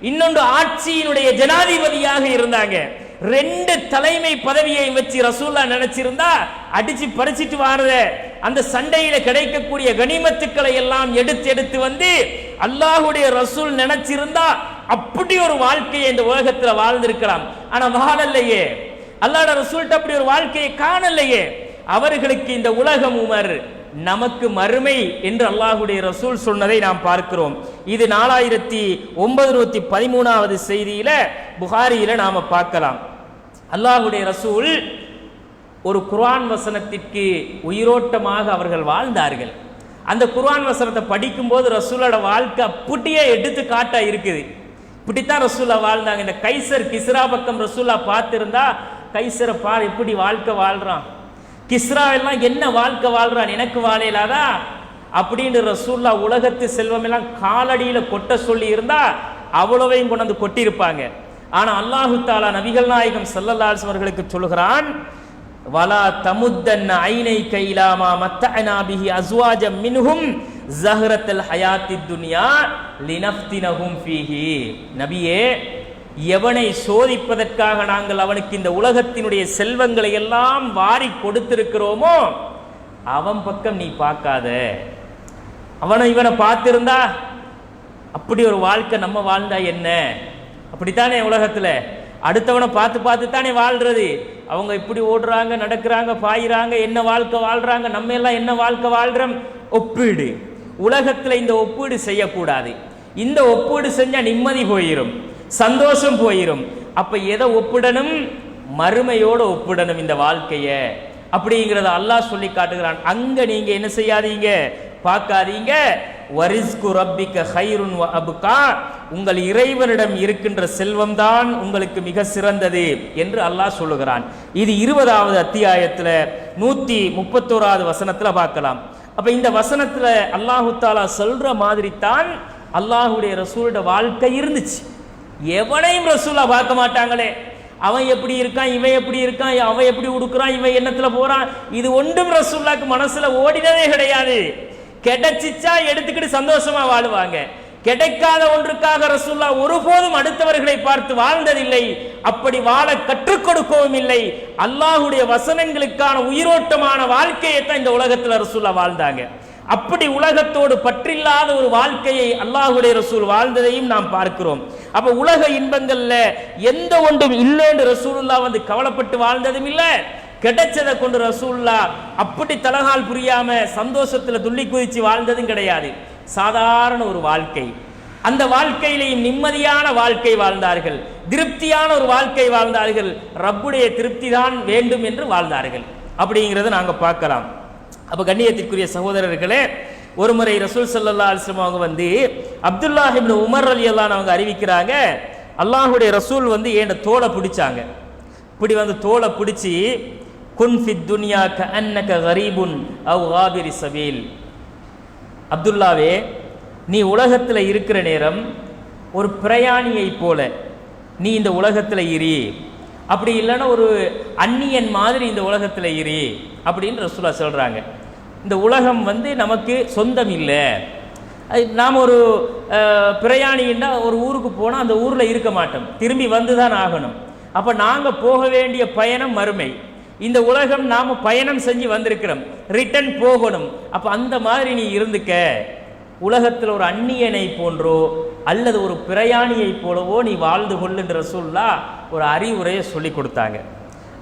இன்னொன்று ஆட்சியினுடைய ஜனாதிபதியாக இருந்தாங்க. ரெண்டு தலைமை பதவியை வச்சு ரசூலுல்லாஹ் நினைச்சிருந்தா அடிச்சு பறிச்சிட்டு வாரத அந்த சண்டையில கிடைக்கக்கூடிய கனிமத்துக்களை எல்லாம் எடுத்து எடுத்து வந்து அல்லாஹ்வுடைய ரசூல் நினைச்சிருந்தா அப்படி ஒரு வாழ்க்கையை இந்த உலகத்துல வாழ்ந்திருக்கலாம். ஆனா வாழலையே, அல்லாஹ்வுடைய ரசூல்ட்ட அப்படி ஒரு வாழ்க்கையை காணலையே. அவர்களுக்கு இந்த உலகம் உமர், நமக்கு மறுமை என்று அல்லாஹ்வுடைய ரசூல் சொன்னதை நாம் பார்க்கிறோம். இது 4913வது செய்தியில புகாரியில நாம பார்க்கலாம். அல்லாஹ்வுடைய ரசூல் ஒரு குர்ஆன் வசனத்திற்கு உயிரோட்டமாக அவர்கள் வாழ்ந்தார்கள். அந்த குர்ஆன் வசனத்தை படிக்கும் போது ரசூலோட வாழ்க்கை அப்படியே எடுத்து காட்டா இருக்குது. இப்படித்தான் ரசூலா வாழ்ந்தாங்க. இந்த கைசர் கிஸ்ரா பக்கம் ரசூலா பார்த்திருந்தா, கைசரை பார் எப்படி வாழ்க்கை வாழ்றான், கிஸ்ரா எல்லாம் என்ன வாழ்க்கை வாழ்றான், எனக்கு வாழையிலாதா அப்படின்னு ரசூல்லா உலகத்து செல்வம் எல்லாம் காலடியில கொட்ட சொல்லி இருந்தா அவ்வளவையும் கொண்டு வந்து கொட்டியிருப்பாங்க. ஆனா அல்லாஹு தாலா நபிகள் நாயகம் ஸல்லல்லாஹு அலைஹி வஸல்லம் அவர்களுக்கு சொல்கிறான், வலா தமுத்தன்ன ஐனைக இலாமா மத்தஅனா பிஹி அஸ்வாஜம் மின்ஹும் ஸஹ்ரத்துல் ஹயாத்தித் துன்யா லினஃப்தினஹும் ஃபீஹி. நபியே, எவனை சோதிப்பதற்காக நாங்கள் அவனுக்கு இந்த உலகத்தினுடைய செல்வங்களை எல்லாம் வாரி கொடுத்திருக்கிறோமோ அவன் பக்கம் நீ பார்க்காத. அவனை இவனை பார்த்திருந்தா அப்படி ஒரு வாழ்க்கை நம்ம வாழ்ந்தா என்ன? அப்படித்தானே உலகத்துல அடுத்தவனை பார்த்து பார்த்து தானே வாழ்றது. அவங்க இப்படி ஓடுறாங்க, நடக்கிறாங்க, பாயிறாங்க, என்ன வாழ்க்கை வாழ்றாங்க, நம்ம எல்லாம் என்ன வாழ்க்கை வாழ்றோம். ஒப்பீடு, உலகத்துல இந்த ஒப்பீடு செய்யக்கூடாது. இந்த ஒப்பீடு செஞ்சா நிம்மதி போயிரும், சந்தோஷம் போயிரும். அப்ப எதை ஒப்பிடணும்? மறுமையோடு ஒப்பிடணும் இந்த வாழ்க்கைய. அப்படிங்கிறத அல்லாஹ் சொல்லி காட்டுகிறான். அங்க நீங்க என்ன செய்யாதீங்க, பார்க்காதீங்க. வரிஸ்கு ரப்பிக ஹைருன் வ அப்கா, உங்கள் இறைவனிடம் இருக்கின்ற செல்வம் தான் உங்களுக்கு மிக சிறந்தது என்று அல்லாஹ் சொல்லுகிறான். இது 20வது அத்தியாயத்துல 131வது வசனத்துல பார்க்கலாம். அப்ப இந்த வசனத்துல அல்லாஹு தாலா சொல்ற மாதிரி தான் அல்லாஹ்வுடைய ரசூலோட வாழ்க்கை இருந்துச்சு. எவனையும் ரசூலா பார்க்க மாட்டாங்களே, அவன் எப்படி இருக்கான், இவன் எப்படி இருக்கான், அவன் எப்படி உடுக்குறான், இவன் எண்ணத்துல போறான், இது ஒன்றும் ரசூலுல்லாஹ்க்கு மனசுல ஓடினதே கிடையாது. கிடைச்சிச்சா எடுத்துக்கிட்டு சந்தோஷமா வாழுவாங்க. கிடைக்காத ஒன்றுக்காக ரசூலுல்லாஹ் ஒருபோதும் அடுத்தவர்களை பார்த்து வாழ்ந்ததில்லை. அப்படி வாழ கற்றுக் கொடுக்கவும் இல்லை. அல்லாஹ்வுடைய வசனங்களுக்கான உயிரோட்டமான வாழ்க்கையை தான் இந்த உலகத்துல ரசூலுல்லாஹ் வாழ்ந்தாங்க. அப்படி உலகத்தோடு பற்றில்லாத ஒரு வாழ்க்கையை அல்லாஹ்வுடைய ரசூல் வாழ்ந்ததையும் நாம் பார்க்கிறோம். அப்ப உலக இன்பங்கள்ல எந்த ஒன்றும் இல்லைன்னு ரசூலுல்லாஹ் வந்து கவலைப்பட்டு வாழ்ந்ததும் இல்லை. கிடைச்சதை கொண்டு ரசூலுல்லாஹ் அப்படி தலகால் புரியாம சந்தோஷத்துல துள்ளி குதிச்சு வாழ்ந்ததும் கிடையாது. சாதாரண ஒரு வாழ்க்கை, அந்த வாழ்க்கையிலேயும் நிம்மதியான வாழ்க்கை வாழ்ந்தார்கள், திருப்தியான ஒரு வாழ்க்கை வாழ்ந்தார்கள். ரப்புடைய திருப்தி தான் வேண்டும் என்று வாழ்ந்தார்கள். அப்படிங்கிறத நாங்க பார்க்கலாம். அப்ப கண்ணியத்திற்குரிய சகோதரர்களே, ஒரு முறை ரசூல் ஸல்லல்லாஹு அலைஹி வஸல்லம் அவங்க வந்து அப்துல்லாஹ் இப்னு உமர் ரலியல்லாஹு அன்ஹு அவங்க அறிவிக்கிறாங்க, அல்லாஹ்வுடைய ரசூல் வந்து என் தோளை பிடிச்சாங்க. இப்படி வந்து தோளை பிடிச்சி, குன் ஃபித் துன்யா கஅன்னக கரீபுன் அவ் காபிரி சபீல், அப்துல்லாவே நீ உலகத்துல இருக்கிற நேரம் ஒரு பிரயாணியை போல நீ இந்த உலகத்துல இரு, அப்படி இல்லைன்னா ஒரு அந்நியன் மாதிரி இந்த உலகத்துல இரு அப்படின்னு ரசூலுல்லாஹ் சொல்றாங்க. இந்த உலகம் வந்து நமக்கு சொந்தம் இல்லை. நாம் ஒரு பிரயாணின்னா ஒரு ஊருக்கு போனால் அந்த ஊரில் இருக்க மாட்டோம், திரும்பி வந்து தான் ஆகணும். அப்போ நாங்கள் போக வேண்டிய பயணம் மறுமை. இந்த உலகம் நாம் பயணம் செஞ்சு வந்திருக்கிறோம், ரிட்டன் போகணும். அப்போ அந்த மாதிரி நீ இருந்துக்க, உலகத்தில் ஒரு அந்நியனை போன்றோ அல்லது ஒரு பிரயாணியை போலவோ நீ வாழ்ந்து கொள்ளுன்ற ரசூலுல்லாஹ் ஒரு அறிவுரையை சொல்லி கொடுத்தாங்க.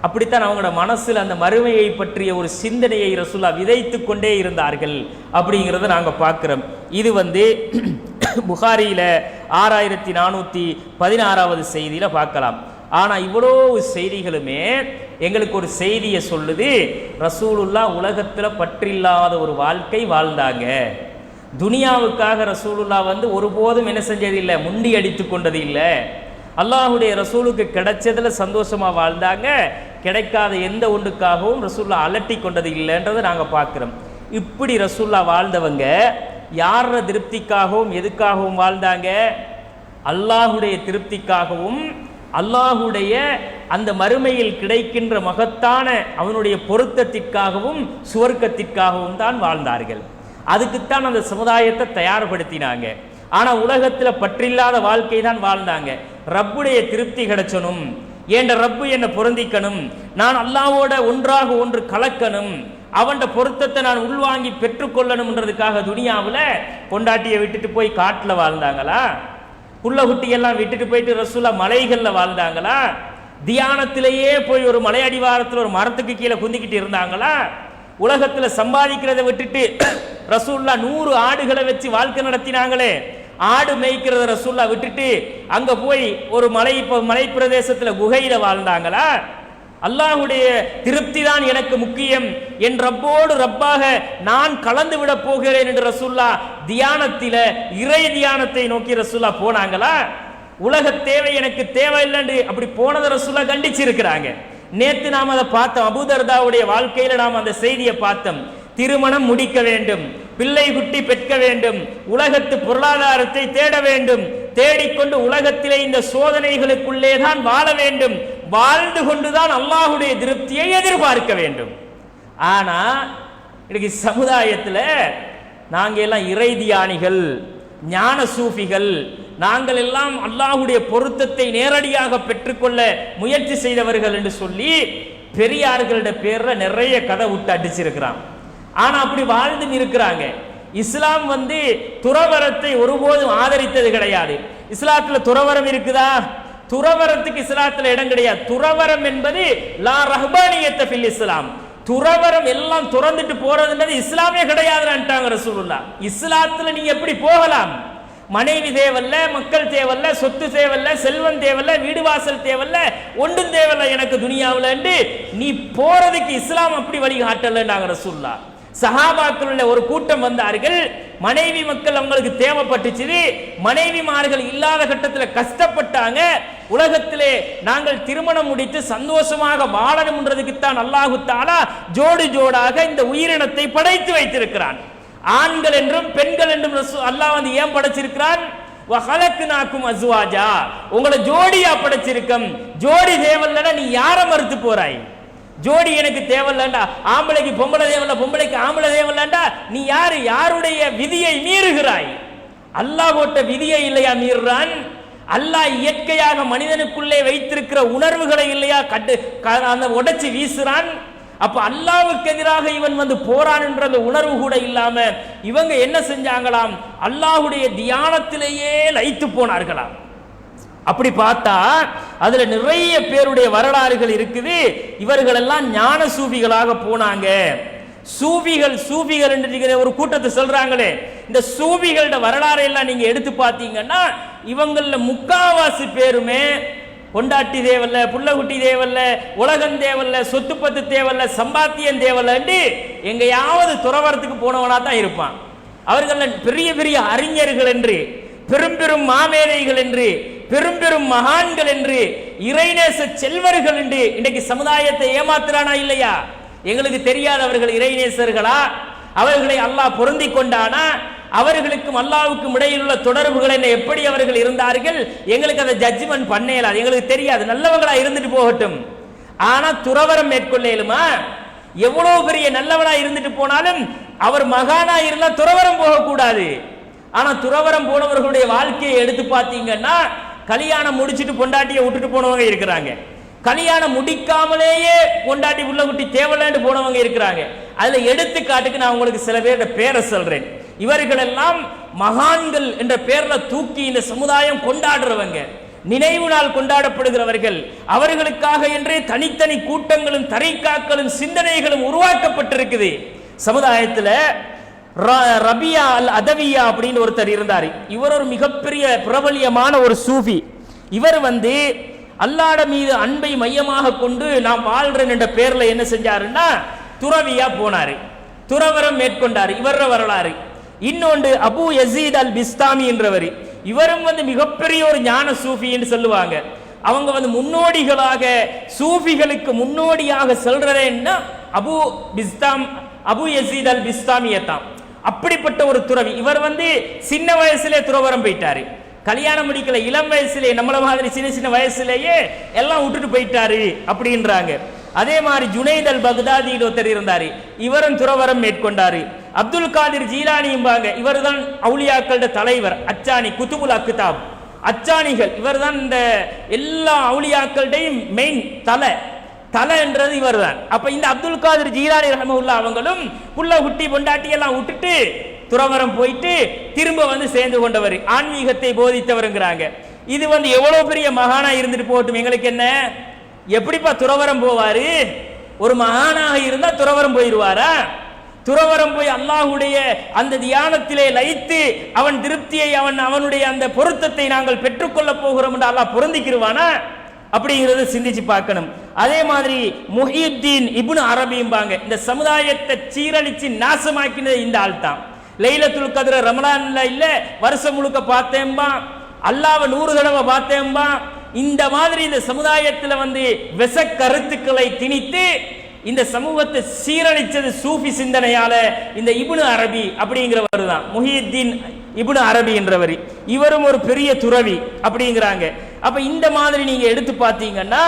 அப்படித்தான் அவங்களோட மனசில் அந்த மறுமையை பற்றிய ஒரு சிந்தனையை ரசூலுல்லாஹ் விதைத்து கொண்டே இருந்தார்கள் அப்படிங்கிறத நாங்கள் பார்க்குறோம். இது புகாரியில் 6416வது செய்தியில் பார்க்கலாம். ஆனால் இவ்வளோ செய்திகளுமே எங்களுக்கு ஒரு செய்தியை சொல்லுது, ரசூலுல்லாஹ் உலகத்தில் பற்றில்லாத ஒரு வாழ்க்கை வாழ்ந்தாங்க. துனியாவுக்காக ரசூலுல்லாஹ் ஒருபோதும் என்ன செஞ்சதில்லை, முண்டி அடித்து கொண்டது இல்லை. அல்லாஹுடைய ரசூலுக்கு கிடைச்சதில் சந்தோஷமாக வாழ்ந்தாங்க. கிடைக்காத எந்த ஒன்றுக்காகவும் ரசூலுல்லாஹ் அலட்டி கொண்டது இல்லைன்றதை நாங்கள் பார்க்குறோம். இப்படி ரசூலுல்லாஹ் வாழ்ந்தவங்க யார திருப்திக்காகவும் எதுக்காகவும் வாழ்ந்தாங்க? அல்லாஹுடைய திருப்திக்காகவும் அல்லாஹுடைய அந்த மறுமையில் கிடைக்கின்ற மகத்தான அவனுடைய பொருத்தத்திற்காகவும் சுவர்க்கத்திற்காகவும் தான் வாழ்ந்தார்கள். அதுக்குத்தான் அந்த சமுதாயத்தை தயார்படுத்தினாங்க. ஆனால் உலகத்தில் பற்றில்லாத வாழ்க்கை தான் வாழ்ந்தாங்க. ரப்புடைய திருப்தி கிடைச்சணும், ஏண்ட ரப்பு என்னை பொருந்திக்கணும், நான் அல்லாஹ்வோட ஒன்றாக ஒன்று கலக்கணும், அவன் பொருத்தத்தை நான் உள்வாங்கி பெற்றுக்கொள்ளணும்ன்றதுக்காக துனியாவில் பொண்டாட்டியை விட்டுட்டு போய் காட்டில் வாழ்ந்தாங்களா? புள்ள குட்டியெல்லாம் விட்டுட்டு போயிட்டு ரசூலுல்லாஹ் மலைகளில் வாழ்ந்தாங்களா? தியானத்திலேயே போய் ஒரு மலை அடிவாரத்தில் ஒரு மரத்துக்கு கீழே குந்திக்கிட்டு இருந்தாங்களா? உலகத்தில் சம்பாதிக்கிறத விட்டுட்டு ரசூலுல்லாஹ் 100 ஆடுகளை வச்சு வாழ்க்கை நடத்தினாங்களே, ஆடு மேய்க்கிறத ரசூலுல்லாஹ் விட்டுட்டு அங்கே போய் ஒரு மலை பிரதேசத்தில் குகையில வாழ்ந்தாங்களா? அல்லாஹுடைய திருப்தி தான் எனக்கு முக்கியம், என் ரப்போடு ரப்பாக நான் கலந்து விட போகிறேன் என்று ரசூலுல்லாஹ் தியானத்தில இறை தியானத்தை நோக்கி ரசூலுல்லாஹ் போனாங்களா? உலக தேவை எனக்கு தேவையில்லைன்னு அப்படி போனதை ரசூலுல்லாஹ் கண்டிச்சிருக்கிறாங்க. நேற்று நாம் அதை பார்த்தோம். அபூதர்தாவுடைய வாழ்க்கையில நாம் அந்த செய்தியை பார்த்தோம். திருமணம் முடிக்க வேண்டும், பிள்ளை குட்டி பெற்க வேண்டும், உலகத்து பொருளாதாரத்தை தேட வேண்டும், தேடிக்கொண்டு உலகத்திலே இந்த சோதனைகளுக்குள்ளே தான் வாழ வேண்டும், வாழ்ந்து கொண்டுதான் அல்லாஹுடைய திருப்தியை எதிர்பார்க்க வேண்டும். ஆனா இன்னைக்கு சமுதாயத்தில் நாங்கள் எல்லாம் இறை தியானிகள், ஞான சூஃபிகள், நாங்கள் எல்லாம் அல்லாஹுடைய பொருத்தத்தை நேரடியாக பெற்றுக்கொள்ள முயற்சி செய்தவர்கள் என்று சொல்லி பெரியார்களுடைய பேர்ல நிறைய கதை விட்டு அடிச்சிருக்கிறான். ஆனா அப்படி வாழ்ந்து இருக்கிறாங்க. இஸ்லாம் துறவரத்தை ஒருபோதும் ஆதரித்தது கிடையாது. இஸ்லாத்துல துறவரம் இருக்குதா? துறவரத்துக்கு இஸ்லாத்துல இடம் கிடையாது. துறவரம் என்பது லா ரஹ்பானியத்த ஃபில் இஸ்லாம். துறவரம் எல்லாம் துறந்துட்டு போறதுன்றது இஸ்லாமே கிடையாதுன்றாங்க ரசூலுல்லாஹ். இஸ்லாத்துல நீங்க எப்படி போகலாம்? மனைவி தேவல்ல, மக்கள் தேவல்ல, சொத்து தேவல்ல, செல்வம் தேவல்ல, வீடு வாசல் தேவல்ல, ஒன்றும் தேவல்ல எனக்கு துனியாவில் நீ போறதுக்கு இஸ்லாம் அப்படி வழிகாட்டலன்னாங்க ரசூலுல்லாஹ். சஹாபாக்களுடைய ஒரு கூட்டம் வந்தார்கள். மனைவி மக்கள் அவங்களுக்கு தேவைப்பட்டுச்சு. மனைவிமார்கள் இல்லாத கட்டத்தில் கஷ்டப்பட்டாங்க. உலகத்திலே நாங்கள் திருமணம் முடித்து சந்தோஷமாக வாழணும்ன்றதுக்குத்தான் அல்லாஹு தஆலா ஜோடு ஜோடாக இந்த உயிரினத்தை படைத்து வைத்திருக்கிறான். ஆண்கள் என்றும் பெண்கள் என்றும் அல்லாஹ் ஏன் படைச்சிருக்கிறான்? வஹலக்னாக்கும் அஸ்வாஜா, உங்களை ஜோடியா படைச்சிருக்கோம். ஜோடி தேவல்லனா நீ யாரை மறுத்து போறாய்? ஜோடி எனக்கு தேவையில்லண்டா, ஆம்பளைக்கு பொம்பளை தேவையில்ல, பொம்பளைக்கு ஆம்பளை தேவையில்லண்டா, நீ யாரு? யாருடைய விதியை மீறுகிறாய்? அல்லாஹ் போட்ட விதியை இல்லையா மீறுறான்? அல்லாஹ் இயற்கையாக மனிதனுக்குள்ளே வைத்திருக்கிற உணர்வுகளை இல்லையா அந்த உடைச்சு வீசுறான்? அப்ப அல்லாஹ்வுக்கு எதிராக இவன் போறான் என்ற அந்த உணர்வு கூட இல்லாம இவங்க என்ன செஞ்சாங்களாம்? அல்லாஹ்வுடைய தியானத்திலேயே லயித்து போனார்களாம். அப்படி பார்த்தா அதுல நிறைய பேருடைய வரலாறுகள் இருக்குது. இவர்கள் எல்லாம் ஞான சூஃபிகளாக போனாங்க. சூஃபிகள் என்று ஒரு கூட்டத்தை சொல்றாங்களே, இந்த சூஃபிகளோட வரலாறு எல்லாம் நீங்க எடுத்து பார்த்தீங்கன்னா இவங்கள முக்காவாசி பேருமே பொண்டாட்டி தேவல்ல, புள்ளகுட்டி தேவல்ல, உலகம் தேவல்ல, சொத்து பத்து தேவல்ல, சம்பாத்தியம் தேவல்ல, எங்கேயாவது துறவரத்துக்கு போனவனா தான் இருப்பான். அவர்கள் பெரிய பெரிய அறிஞர்கள் என்று, பெரும் பெரும் மாமேதைகள் என்று, பெரும் பெரும் மகான்கள் என்று, இறைநேச செல்வர்கள் என்று இன்றைக்கு சமுதாயத்தை ஏமாத்துறானா இல்லையா? எங்களுக்கு தெரியாதவர்கள் இறைநேசர்களா? அவர்களை அல்லாஹ் பொருந்தி கொண்டானா? அவர்களுக்கும் அல்லாஹ்வுக்கும் இடையில் உள்ள தொடர்புகள் என்ன, எப்படி அவர்கள் இருந்தார்கள், எங்களுக்கு அதை ஜட்ஜ்மெண்ட் பண்ணேலாது, எங்களுக்கு தெரியாது. நல்லவங்களா இருந்துட்டு போகட்டும். ஆனா துறவரம் மேற்கொள்ளேலுமா? எவ்வளவு பெரிய நல்லவனா இருந்துட்டு போனாலும் அவர் மகானா இருந்தா துறவரம் போகக்கூடாது. ஆனா துறவரம் போனவர்களுடைய வாழ்க்கையை எடுத்து பார்த்தீங்கன்னா கல்யாணம் முடிச்சுட்டு பொண்டாட்டியை விட்டுட்டு போனவங்க இருக்கிறாங்க. கல்யாணம் முடிக்காமலேயே பொண்டாட்டி உள்ள குட்டி தேவலாண்டு போனவங்க இருக்கிறாங்க. அதுல எடுத்துக்காட்டுக்கு நான் உங்களுக்கு சில பேரோட பேரை சொல்றேன். இவர்கள் எல்லாம் மகான்கள் என்ற பேர்ல தூக்கி இந்த சமுதாயம் கொண்டாடுறவங்க. நினைவு நாள் கொண்டாடப்படுகிறவர்கள், அவர்களுக்காக என்றே தனித்தனி கூட்டங்களும் தரிகாக்களும் சிந்தனைகளும் உருவாக்கப்பட்டிருக்குது. சமுதாயத்தில் ரபியா அல் அதவியா அப்படின்னு ஒருத்தர் இருந்தார். இவர் ஒரு மிகப்பெரிய பிரபலியமான ஒரு சூஃபி. இவர் அல்லாஹ் மீது அன்பை மையமாக கொண்டு நாம் வாழ்றேன் என்ற பேர்ல என்ன செஞ்சாருன்னா துறவியா போனாரு, துறவரம் மேற்கொண்டார். இவர வரலாறு. இன்னொன்று அபு யசீத் அல் பிஸ்தாமி என்றவர். இவரும் மிகப்பெரிய ஒரு ஞான சூஃபி என்று சொல்லுவாங்க. அவங்க முன்னோடிகளாக சூஃபிகளுக்கு முன்னோடியாக சொல்றேன்னா அபு யசீத் அல் பிஸ்தாமியத்தான். அப்படிப்பட்ட ஒரு துறவி. இவர் சின்ன வயசுல துறவரம் போயிட்டாரு, கல்யாணம் முடிக்கல, இளம் வயசுலே நம்மள மாதிரி சின்ன சின்ன வயசுலேயே எல்லாம் விட்டுட்டு போயிட்டாரு அப்படின்றாங்க. அதே மாதிரி ஜுனைத் அல் பக்தாதி ஒருத்தர் இருந்தாரு, இவரும் துறவரம் மேற்கொண்டாரு. அப்துல் காதிர் ஜீலானியும்பாங்க, இவர் தான் அவுலியாக்களோட தலைவர், அச்சானி, குதுபுல் அக்தாப் அச்சானிகள். இவர் தான் இந்த எல்லா அவுலியாக்களுடையும் மெயின் தலை என்றது இவர் தான். அப்ப இந்த அப்துல் காதிர் ஜீலானி ரஹ்மத்துல்லாஹ் அவங்களும் புள்ள குட்டி பொண்டாட்டி எல்லாம் விட்டுட்டு துறவரம் போயிட்டு திரும்ப சேர்ந்து கொண்டவர், ஆன்மீகத்தை போதித்தவருங்கிறாங்க. இது எவ்வளவு பெரிய மகானா இருந்துட்டு போகட்டும், எங்களுக்கு என்ன, எப்படிப்பா துறவரம் போவாரு? ஒரு மகானாக இருந்தா துறவரம் போயிருவாரா? துறவரம் போய் அல்லாஹ்வுடைய அந்த தியானத்திலே லயித்து அவன் திருப்தியை அவனுடைய அந்த பொருத்தத்தை நாங்கள் பெற்றுக்கொள்ள போகிறோம் என்று அல்லாஹ் பொருந்திக்கிருவானா? அப்படிங்கிறத சிந்திச்சு பார்க்கணும். அதே மாதிரி முஹியுத்தீன் இப்னு அரபிம்பாங்க, இந்த சமுதாயத்தை சீரழிச்சு நாசமாக்கினது இந்த ஆள் தான். லைலத்துல் கத்ர ரமலான்ல இல்ல வருஷம் முழுக்க பார்த்தேன்பா, அல்லாஹ்வை 100 தடவை பார்த்தேன்பா. இந்த மாதிரி இந்த சமுதாயத்தில் விச கருத்துக்களை திணித்து இந்த சமூகத்தை சீரழிச்சது சூஃபி சிந்தனையால இந்த இப்னு அரபி அப்படிங்கிறவர் தான், முஹியுத்தீன் இப்னு அரபி என்றவர். இவரும் ஒரு பெரிய துறவி அப்படிங்கிறாங்க. அப்ப இந்த மாதிரி நீங்க எடுத்து பார்த்தீங்கன்னா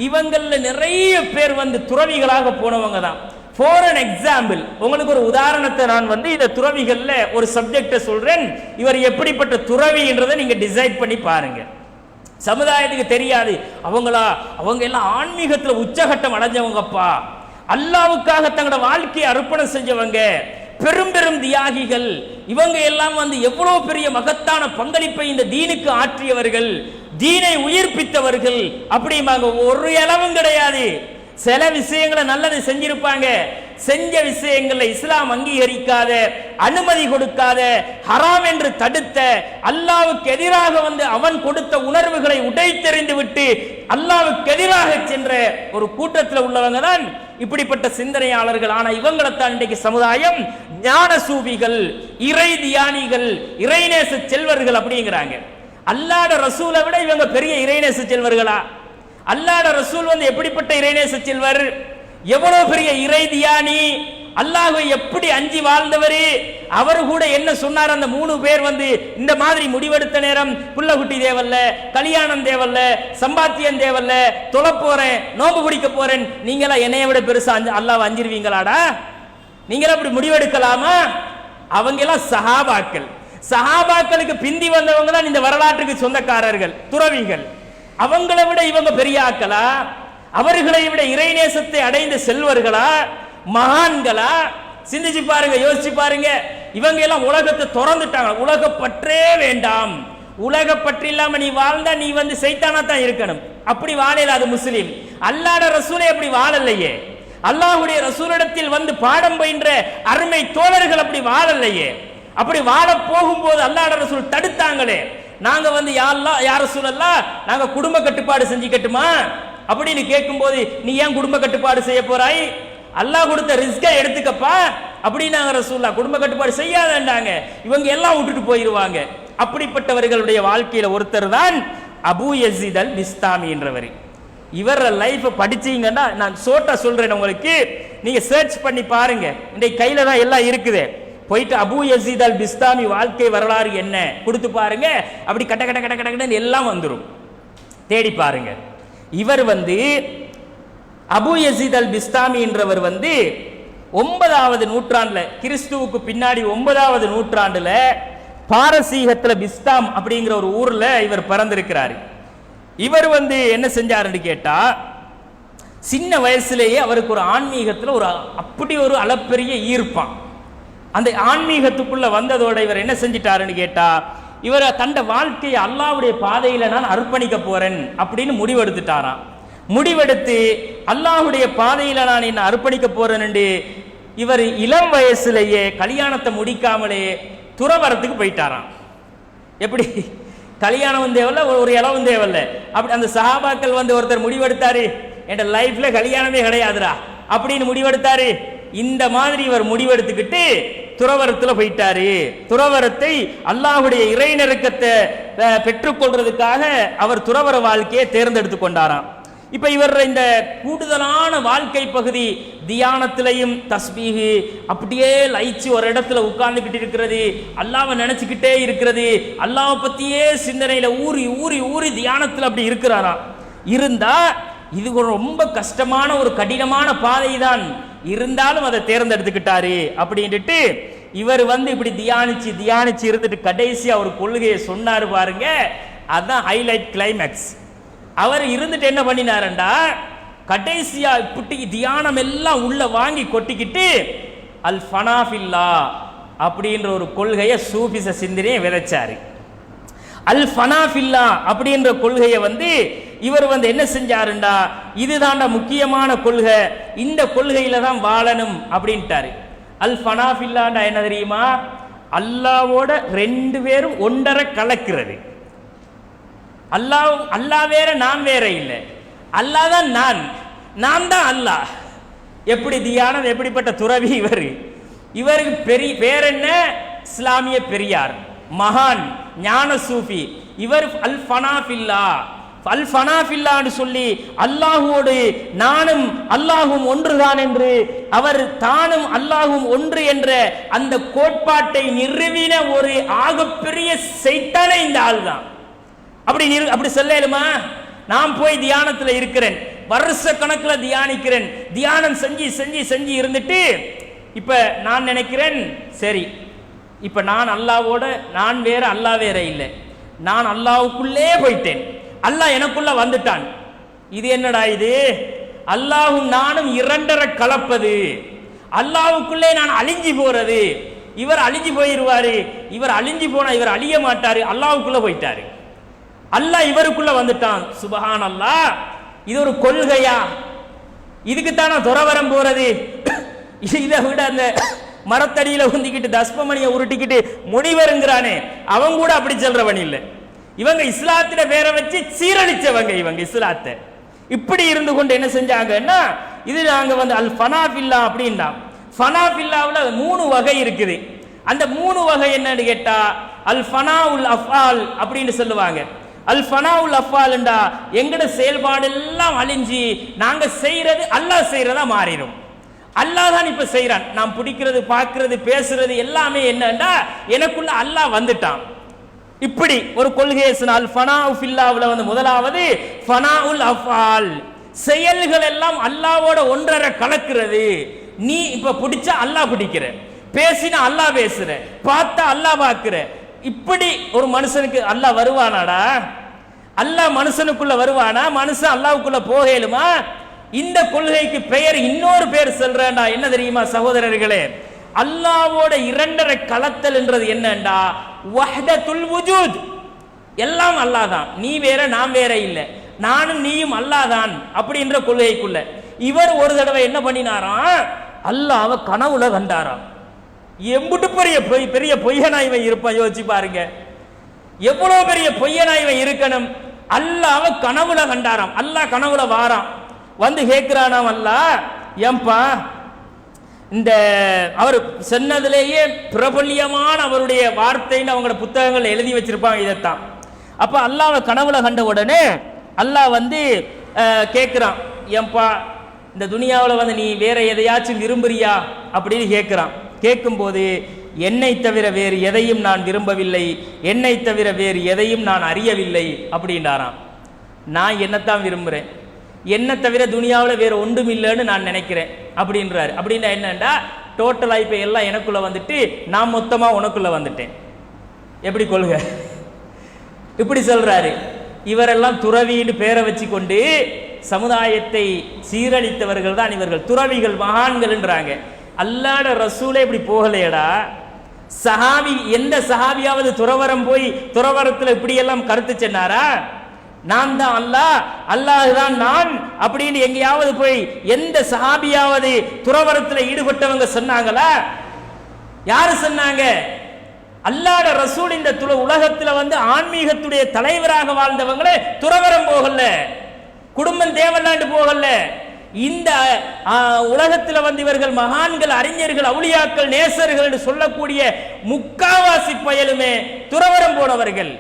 இவங்கள நிறைய பேர் துறவிகளாக போனவங்க தான். ஃபார் அன் எக்ஸாம்பிள், உங்களுக்கு ஒரு உதாரணத்தை நான் இந்த துறவிகள்ல ஒரு சப்ஜெக்ட சொல்றேன். இவர் எப்படிப்பட்ட துறவி என்றதை நீங்க டிசைட் பண்ணி பாருங்க. சமுதாயத்துக்கு தெரியாது, அவங்க எல்லாம் ஆன்மீகத்தில் உச்சகட்டம் அடைஞ்சவங்கப்பா, அல்லாவுக்காக தங்களோட வாழ்க்கையை அர்ப்பணம் செஞ்சவங்க, பெரும் பெரும் தியாகிகள். இவங்க எல்லாம் எவ்வளவு பெரிய மகத்தான பங்களிப்பை இந்த தீனுக்கு ஆற்றியவர்கள், தீனை உயிர்ப்பித்தவர்கள் அப்படிம்பாங்க. ஒரு அளவும் கிடையாது. சில விஷயங்களை நல்லது செஞ்சிருப்பாங்க, செஞ்ச விஷயங்களை இஸ்லாம் அங்கீகரிக்காத, அனுமதி கொடுக்காத, ஹராம் என்று தடுத்த, அல்லாவுக்கு எதிராக அவன் கொடுத்த உணர்வுகளை உடைத்தெறிந்து விட்டு அல்லாவுக்கு எதிராக சென்ற ஒரு கூட்டத்தில் உள்ளவங்க தான் இப்படிப்பட்ட சிந்தனையாளர்கள். ஆனா இவங்களைத்தான் இன்றைக்கு சமுதாயம் ஞான சூபிகள், இறை தியானிகள், இறைநேச செல்வர்கள் அப்படிங்கிறாங்க. அல்லாஹ்ட ரசூலை விட இவங்க பெரிய இறைநேச செல்வர்களா? அல்லாஹ்ட ரசூல் எப்படிப்பட்ட இறைநேச செல்வர், எவ்வளவு பெரிய இறை தியானி, அல்லாஹ்வை எப்படி அஞ்சி வாழ்ந்தவர். அவர் கூட என்ன சொன்னார்? அந்த 3 பேர் இந்த மாதிரி முடிவெடுத்த நேரம் புள்ள குட்டி தேவல்ல, கல்யாணம் தேவல்ல, சம்பாத்தியம் தேவல்ல, தொழ போறேன், நோம்பு பிடிக்க போறேன், நீங்களா என்னைய விட பெருசா அல்லாஹ்வை அஞ்சிருவீங்களாடா? நீங்களா அப்படி முடிவெடுக்கலாமா? அவங்க எல்லாம் சஹாபாக்கள். சஹாபாக்களுக்கு பிந்தி வந்தவங்க தான் இந்த வரலாற்றுக்கு சொந்தக்காரர்கள், துறவிகள். அவங்களை விட இவங்க பெரிய ஆக்களா? அவர்களை விட இறைநேசத்தை அடைந்த செல்வர்களா, மகான்களா? சிந்திச்சு பாருங்க, யோசிச்சு பாருங்க. இவங்க எல்லாம் உலகத்தை திறந்துட்டாங்க. உலக பற்றே வேண்டாம், உலக பற்று இல்லாம நீ வாழ்ந்தா நீ சைத்தானா தான் இருக்கணும். அப்படி வாழல அது முஸ்லீம். அல்லாஹ்வுடைய ரசூலை அப்படி வாழலையே. அல்லாஹ்வுடைய ரசூலிடத்தில் பாடம் பயின்ற அருமை தோழர்கள் அப்படி வாழலையே. அப்படி வாழ போகும்போது அல்லாஹ்வுடைய ரசூல் தடுத்தாங்களே. நாங்க யா அல்லாஹ் யா ரசூலல்லாஹ் நாங்க குடும்ப கட்டுப்பாடு செஞ்சுக்கட்டுமா அப்படின்னு கேட்கும்போது, நீ ஏன் குடும்ப கட்டுப்பாடு செய்ய போறாய்? அல்லாஹ் கொடுத்த ரிஸ்கை எடுத்துக்கப்பா அப்படின்னாங்க ரசூலுல்லாஹ். குடும்ப கட்டுப்பாடு செய்யாதேன்டாங்க. இவங்க எல்லாம் விட்டுட்டு போயிருவாங்க. அப்படிப்பட்டவர்களுடைய வாழ்க்கையில ஒருத்தர் தான் அபு யசீத் அல் பிஸ்தாமி என்றவர். இவர் லைஃப் படிச்சீங்கன்னா, நான் சோட்டா சொல்றேன் உங்களுக்கு, நீங்க சர்ச் பண்ணி பாருங்க. இன்றைக்கு கையில தான் எல்லாம் இருக்குது. போயிட்டு அபு யசீத் அல் பிஸ்தாமி வாழ்க்கை வரலாறு என்ன கொடுத்து பாருங்க. அப்படி கட்ட கட்ட கட்ட கட்டன்னு எல்லாம் வந்துடும். தேடி பாருங்க. இவர் அபு யசீத் அல் பிஸ்தாமி என்றவர் 9வது நூற்றாண்டுல, கிறிஸ்துவுக்கு பின்னாடி 9வது நூற்றாண்டுல பாரசீகத்துல பிஸ்தாம் அப்படிங்கிற ஒரு ஊர்ல இவர் பிறந்திருக்கிறார். இவர் என்ன செஞ்சாருன்னு கேட்டா, சின்ன வயசுலேயே அவருக்கு ஒரு ஆன்மீகத்தில் அப்படி ஒரு அளப்பெரிய ஈர்ப்பான். அந்த ஆன்மீகத்துக்குள்ள வந்ததோட இவர் என்ன செஞ்சிட்டாருன்னு கேட்டா, இவர் தண்ட வாழ்க்கையை அல்லாஹ்வுடைய பாதையில நான் அர்ப்பணிக்க போறேன் அப்படின்னு முடிவெடுத்துட்டாராம். முடிவெடுத்து அல்லாஹ்வுடைய பாதையில நான் என்ன அர்ப்பணிக்க போறேன் என்று இவர் இளம் வயசுலேயே கல்யாணத்தை முடிக்காமலே துறவரத்துக்கு போயிட்டாராம். எப்படி கல்யாணம் தேவையில்ல, ஒரு இளவும் தேவையில்ல. அப்படி அந்த சஹாபாக்கள் ஒருத்தர் முடிவெடுத்தாரு, என் லைஃப்ல கல்யாணமே கிடையாதுடா அப்படின்னு முடிவெடுத்தாரு. இந்த மாதிரி இவர் முடிவெடுத்துக்கிட்டு துறவரத்தில் போயிட்டாரு. துறவரத்தை அல்லாஹ்வுடைய இறை நெருக்கத்தை பெற்றுக்கொள்றதுக்காக அவர் துறவர வாழ்க்கையை தேர்ந்தெடுத்து கொண்டாராம். இப்ப இவர் இந்த கூடுதலான வாழ்க்கை பகுதி தியானத்திலையும் தஸ்பீஹு அப்படியே லயிச்சு ஒரு இடத்துல உட்கார்ந்துகிட்டு இருக்கிறது, அல்லாஹ்வை நினைச்சுக்கிட்டே இருக்கிறது, அல்லாஹ்வை பத்தியே சிந்தனையில ஊறி ஊறி ஊறி தியானத்தில் அப்படி இருக்கிறாராம். இருந்தா இது ரொம்ப கஷ்டமான ஒரு கடினமான பாதை தான், இருந்தாலும் அதை தேர்ந்தெடுத்துக்கிட்டாரு அப்படின்ட்டு இவர் இப்படி தியானிச்சு தியானிச்சு இருந்துட்டு கடைசியா ஒரு கொள்கையை சொன்னாரு பாருங்க. அதான் ஹைலைட் கிளைமேக்ஸ். அவர் இருந்துட்டு என்ன பண்ணினாரண்டா, கடைசியா இப்படி தியானம் எல்லாம் உள்ள வாங்கி கொட்டிக்கிட்டு அல் ஃபனாஃபில்லா அப்படின்ற ஒரு கொள்கையை சூஃபிச சிந்தனையை விதைச்சாரு. அல் ஃபனாஃபில்லா அப்படின்ற கொள்கையை இவர் என்ன செஞ்சாருண்டா, இதுதான்டா முக்கியமான கொள்கை, இந்த கொள்கையில தான் வாழணும் அப்படின்ட்டாரு. அல் ஃபனாஃபில்லாண்டா என்ன தெரியுமா? அல்லாவோட ரெண்டு பேரும் ஒன்றரை கலக்கிறது. அல்லாஹ் வேற நான் வேற இல்லை, அல்லாஹ் தான் நான் தான் அல்லாஹ். எப்படி தியானம், எப்படிப்பட்ட துறவி இவருக்கு பெரிய பேர் என்ன? இஸ்லாமிய பெரியார், மகான், ஞான சூஃபி. இவர் அல் ஃபனாஃபில்லா, அல் ஃபனாஃபில்லான்னு சொல்லி அல்லாஹுவோடு நானும் அல்லாஹும் ஒன்றுதான் என்று, அவர் தானும் அல்லாஹும் ஒன்று என்ற அந்த கோட்பாட்டை நிறுவின ஒரு ஆகப்பெரிய சைத்தானே இந்த ஆள் தான். அப்படி சொல்லலுமா? நான் போய் தியானத்தில் இருக்கிறேன், வருஷ கணக்கில் தியானிக்கிறேன், தியானம் செஞ்சு செஞ்சு செஞ்சு இருந்துட்டு இப்ப நான் நினைக்கிறேன், சரி இப்ப நான் அல்லாவோட நான் வேற அல்லாஹ் வேற இல்லை, நான் அல்லாஹ்வுக்குள்ளே போயிட்டேன், அல்லாஹ் எனக்குள்ள வந்துட்டான். இது என்னடா இது? அல்லாஹும் நானும் இரண்டரை கலப்பது, அல்லாஹ்வுக்குள்ளே நான் அழிஞ்சு போறது. இவர் அழிஞ்சு போயிருவாரு, இவர் அழிஞ்சு போனா இவர் அழிய மாட்டாரு, அல்லாஹ்வுக்குள்ள போயிட்டாரு, அல்லாஹ் இவருக்குள்ள வந்துட்டான். சுபஹான் அல்லாஹ். இது ஒரு கொள்கையா? இதுக்குத்தான துறவரம் போறது? இதை விட அந்த மரத்தடியில உந்திக்கிட்டு தஸ்பமணியை உருட்டிக்கிட்டு முனிவருங்கிறானே அவன் கூட அப்படி சொல்றவன் இல்லை. இவங்க இஸ்லாத்தில வேற வச்சு சீரழிச்சவங்க. இவங்க இஸ்லாத்தை இப்படி இருந்து கொண்டு என்ன செஞ்சாங்கன்னா, இது நாங்க அல் ஃபனாஃபில்லா அப்படின்னா, ஃபனாஃபில்லாவுல 3 வகை இருக்குது. அந்த 3 வகை என்னன்னு கேட்டா, அல் ஃபனாவுல் அஃபால் அப்படின்னு சொல்லுவாங்க. அல் ஃபனாவுல் அஃபால்ண்டா எங்கட செயல்பாடு எல்லாம் அழிஞ்சு நாங்க செய்யறது அல்லாஹ் செய்யறதா மாறிடும். அல்லாஹ் தான் இப்ப செய்யறான். நாம் பிடிக்கிறது, பார்க்கிறது, பேசுறது எல்லாமே என்னன்னா எனக்குள்ள அல்லாஹ் வந்துட்டான். இப்படி ஒரு கொள்கையை அல் ஃபனாஃபில்லாவுல முதலாவது ஃபனாவுல் அஃபால், செயல்கள் எல்லாம் அல்லாஹ்வோட ஒன்றரை கலக்கிறது. நீ இப்ப பிடிச்சா அல்லாஹ் பிடிக்கிற, பேசினா அல்லாஹ் பேசுற, பார்த்தா அல்லாஹ் பார்க்கிற. இப்படி ஒரு மனுஷனுக்கு அல்லாஹ் வருவானாடா? அல்லாஹ் மனுஷனுக்குள்ள வருவானா? மனுஷன் அல்லாஹ்வுக்குள்ள போகலுமா? இந்த கொள்கைக்கு பெயர், இன்னொரு பேர் சொல்றேன்டா, என்ன தெரியுமா சகோதரர்களே? அல்லாஹ்வோட இரண்டரை கலத்தல் என்றது என்னண்டா, வஹ்தத்துல் வுஜூத். எல்லாம் அல்லாஹ் தான், நீ வேற நான் வேற இல்லை, நானும் நீயும் அல்லாஹ் தான் அப்படின்ற கொள்கைக்குள்ள இவர் ஒரு தடவை என்ன பண்ணினாராம், அல்லாஹ்வை கனவுல கண்டாராம். எம்புட்டு பெரிய பொய்யனா இவன் இருப்பான், யோசிச்சு பாருங்க. எவ்வளவு பெரிய பொய்யனா இவன் இருக்கணும். அல்லாஹ்வை கனவுல கண்டாராம். அல்லாஹ் கனவுல வாராம், கேட்கிறானாம், அல்லாஹ் ஏன்பா இந்த அவர் சொன்னதிலேயே பிரபல்யமான அவருடைய வார்த்தைன்னு அவங்களோட புத்தகங்கள் எழுதி வச்சிருப்பாங்க இதைத்தான். அப்ப அல்லாஹ்வை கனவுல கண்ட உடனே அல்லாஹ் கேட்கிறான், ஏன்பா இந்த துனியாவில் நீ வேற எதையாச்சும் விரும்புறியா அப்படின்னு கேட்கிறான். கேட்கும்போது என்னை தவிர வேறு எதையும் நான் விரும்பவில்லை, என்னை தவிர வேறு எதையும் நான் அறியவில்லை அப்படின்றாராம். நான் என்னத்தான் விரும்புகிறேன், என்னை தவிர துனியாவில் வேறு ஒன்றும் இல்லைன்னு நான் நினைக்கிறேன் அப்படின்றாரு. அப்படின்னா என்னண்டா, டோட்டலாக இப்போ எல்லாம் எனக்குள்ள நான் மொத்தமாக உனக்குள்ள வந்துட்டேன். எப்படி கொள்கை? இப்படி சொல்றாரு. இவரெல்லாம் துறவின்னு பேரை வச்சு கொண்டு சமுதாயத்தை சீரழித்தவர்கள் தான் இவர்கள், துறவிகள், மகான்கள்ன்றாங்க. அல்லாஹ்வுடைய ரசூலே இப்படி போகலையடா. சஹாபி, எந்த சஹாபியாவது துறவரம் போய் துறவரத்தில் இப்படியெல்லாம் கருத்து சொன்னாரா? நான் தான் அல்லாஹ், அல்லாஹ் தான் நான் அப்படின்னு எங்கேயாவது போய் எந்த சஹாபியாவது துறவரத்தில் ஈடுபட்டவங்க சொன்னாங்களா? யாரு சொன்னாங்க? அல்லாஹ்வுடைய ரசூல் இந்த உலகத்தில் வந்து ஆன்மீகத்துடைய தலைவராக வாழ்ந்தவங்களே துறவரம் போகல, குடும்பம் தேவலாண்டு போகல. இந்த உலகத்தில் வந்து இவர்கள் மகான்கள், அறிஞர்கள், அவுலியாக்கள், நேசர்கள் என்று சொல்லக்கூடிய முக்காவாசி பயலுமே துறவரம் போனவர்கள்.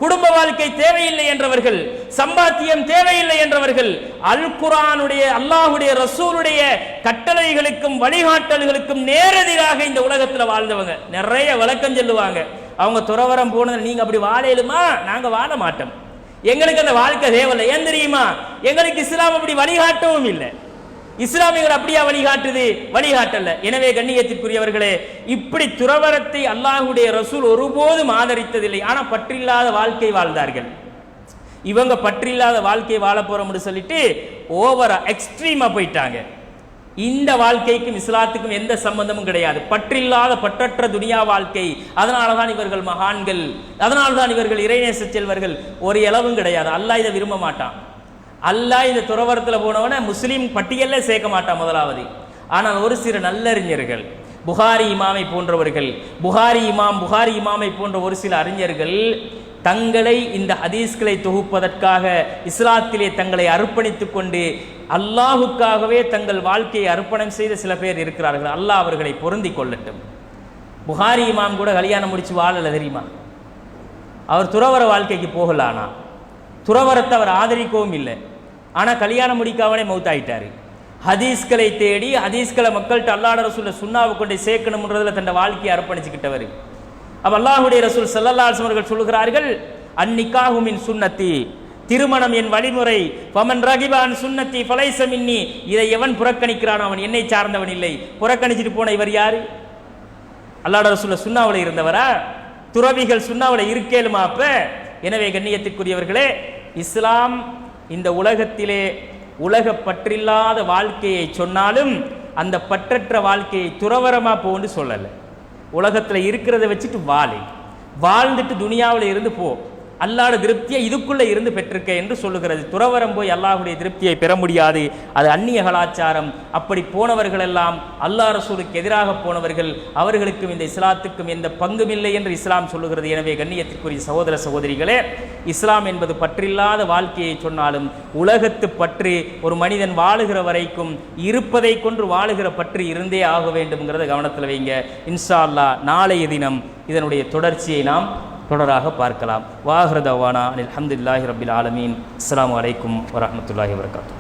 குடும்ப வாழ்க்கை தேவையில்லை என்றவர்கள், சம்பாத்தியம் தேவையில்லை என்றவர்கள், அல் குர்ஆனுடைய அல்லாஹ்வுடைய ரசூலுடைய கட்டளைகளுக்கும் வழிகாட்டல்களுக்கும் நேரடியாக இந்த உலகத்தில் வாழ்ந்தவங்க. நிறைய விளக்கம் சொல்லுவாங்க. அவங்க துறவரம் போனது, நீங்க அப்படி வாழலுமா? நாங்க வாழ மாட்டோம், எங்களுக்கு அந்த வாழ்க்கை தேவையில்லை. ஏன் தெரியுமா? எங்களுக்கு இஸ்லாம் அப்படி வழிகாட்டவும் இல்லை. இஸ்லாமியர்கள் அப்படியா வழிகாட்டுது? வழிகாட்டல்ல. எனவே கண்ணியத்திற்குரியவர்களே, இப்படி துறவரத்தை அல்லாஹ்வுடைய ரசூல் ஒருபோதும் ஆதரித்ததில்லை. ஆனா பற்றில்லாத வாழ்க்கை வாழ்ந்தார்கள். இவங்க பற்றில்லாத வாழ்க்கை வாழ போறோம்னு சொல்லிட்டு ஓவரா எக்ஸ்ட்ரீமா போயிட்டாங்க. இந்த வாழ்க்கைக்கும் இஸ்லாத்துக்கும் எந்த சம்பந்தமும் கிடையாது. பற்றில்லாத பற்றற்ற துனியா வாழ்க்கை. அதனாலதான் இவர்கள் மகான்கள், அதனால்தான் இவர்கள் இறைநேச செல்வர்கள். ஒரு இளவும் கிடையாது. அல்லாஹ் இதை விரும்ப மாட்டான். அல்லாஹ் இந்த துறவரத்தில் போனவன முஸ்லீம் பட்டியல்ல சேர்க்க மாட்டான் முதலாவது. ஆனால் ஒரு சில நல்லறிஞர்கள், புகாரி இமாமை போன்றவர்கள், புகாரி இமாமை போன்ற ஒரு சில அறிஞர்கள் தங்களை இந்த ஹதீஸ்களை தொகுப்பதற்காக இஸ்லாத்திலே தங்களை அர்ப்பணித்துக் கொண்டு அல்லாஹுக்காகவே தங்கள் வாழ்க்கையை அர்ப்பணம் செய்த சில பேர் இருக்கிறார்கள். அல்லாஹ் அவர்களை பொருந்தி கொள்ளட்டும். புகாரி இமாம் கூட கல்யாணம் முடிச்சு வாழல தெரியுமா? அவர் துறவர வாழ்க்கைக்கு போகலானா, துறவரத்தை அவர் ஆதரிக்கவும் இல்லை. ஆனால் கல்யாணம் முடிக்காமலே மௌத்தாயிட்டாரு. ஹதீஸ்களை தேடி ஹதீஸ்களை மக்கள்கிட்ட அல்லாஹ்வுடைய ரசூல் சுன்னாவை கொண்டு சேர்க்கணும்ன்றதுல தன் வாழ்க்கையை அர்ப்பணிச்சுக்கிட்டவர். அப்ப அல்லாஹ்வுடைய ரசூல் ஸல்லல்லாஹு அலைஹி வஸல்லம் அவர்கள் சொல்கிறார்கள், அன்னிகாஹு மின் சுன்னத்தி, திருமணம் என் வழிமுறை. ஃபமன் ரகிபான் சுன்னத்தி ஃபலைஸ மின்னி, இதை எவன் புறக்கணிக்கிறான் அவன் என்னை சார்ந்தவன் இல்லை. புறக்கணிச்சிட்டு போன இவர் யாரு? அல்லாஹ்வுடைய ரசூல் சுன்னாவில் இருந்தவரா? துறவிகள் சுன்னாவில் இருக்கேலுமா? அப்ப எனவே கண்ணியத்திற்குரியவர்களே, இஸ்லாம் இந்த உலகத்திலே உலக பற்றில்லாத வாழ்க்கையை சொன்னாலும் அந்த பற்றற்ற வாழ்க்கையை துறவரமா போன்னு சொல்லலை. உலகத்தில் இருக்கிறத வச்சுட்டு வாழ்ந்துட்டு துனியாவில் இருந்து போ, அல்லாஹ்வுடைய திருப்தியை இதுக்குள்ளே இருந்து பெற்றிருக்க என்று சொல்லுகிறது. துறவரம் போய் அல்லாஹ்வுடைய திருப்தியை பெற முடியாது. அது அந்நிய கலாச்சாரம். அப்படி போனவர்கள் எல்லாம் அல்லாஹ் ரசூலுக்கு எதிராக போனவர்கள். அவர்களுக்கும் இந்த இஸ்லாத்துக்கும் எந்த பங்கும் இல்லை என்று இஸ்லாம் சொல்லுகிறது. எனவே கண்ணியத்திற்குரிய சகோதர சகோதரிகளே, இஸ்லாம் என்பது பற்றில்லாத வாழ்க்கையை சொன்னாலும் உலகத்து பற்று ஒரு மனிதன் வாழுகிற வரைக்கும் இருப்பதை கொண்டு வாழுகிற பற்று இருந்தே ஆக வேண்டும்ங்கிறத கவனத்தில் வைங்க. இன்ஷா அல்லாஹ் நாளைய தினம் இதனுடைய தொடர்ச்சியை நாம் தொடராக பார்க்கலாம். வாஹிரு தஅவானா அல்ஹம்துலில்லாஹி ரப்பில் ஆலமீன். அஸ்ஸலாமு அலைக்கும் வரஹ்மத்துல்லாஹி வபரகாத்துஹு.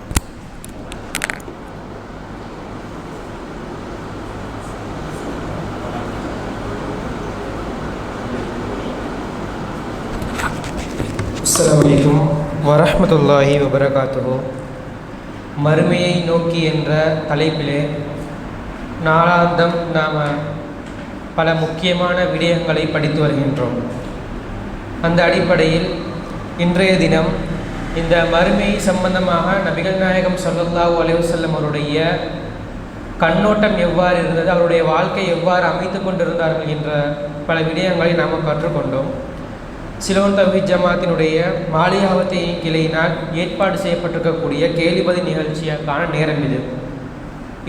அஸ்ஸலாமு அலைக்கும் வரஹ்மத்துல்லாஹி வபரகாத்துஹு. மறுமையை நோக்கி என்ற தலைப்பிலே நாளாந்தம் நாம் பல முக்கியமான விடயங்களை படித்து வருகின்றோம். அந்த அடிப்படையில் இன்றைய தினம் இந்த மறுமை சம்பந்தமாக நபிகள் நாயகம் ஸல்லல்லாஹு அலைஹி வஸல்லம் அவருடைய கண்ணோட்டம் எவ்வாறு இருந்தது, அவருடைய வாழ்க்கை எவ்வாறு அமைத்து கொண்டிருந்தார்கள் என்ற பல விடயங்களை நாம் கற்றுக்கொண்டோம். சிலோன் தவ்ஹீத் ஜமாத்தினுடைய மாலியாவத்தை கிளையினால் ஏற்பாடு செய்யப்பட்டிருக்கக்கூடிய கேள்விபதில் நிகழ்ச்சியாக்கான நேரம் இது.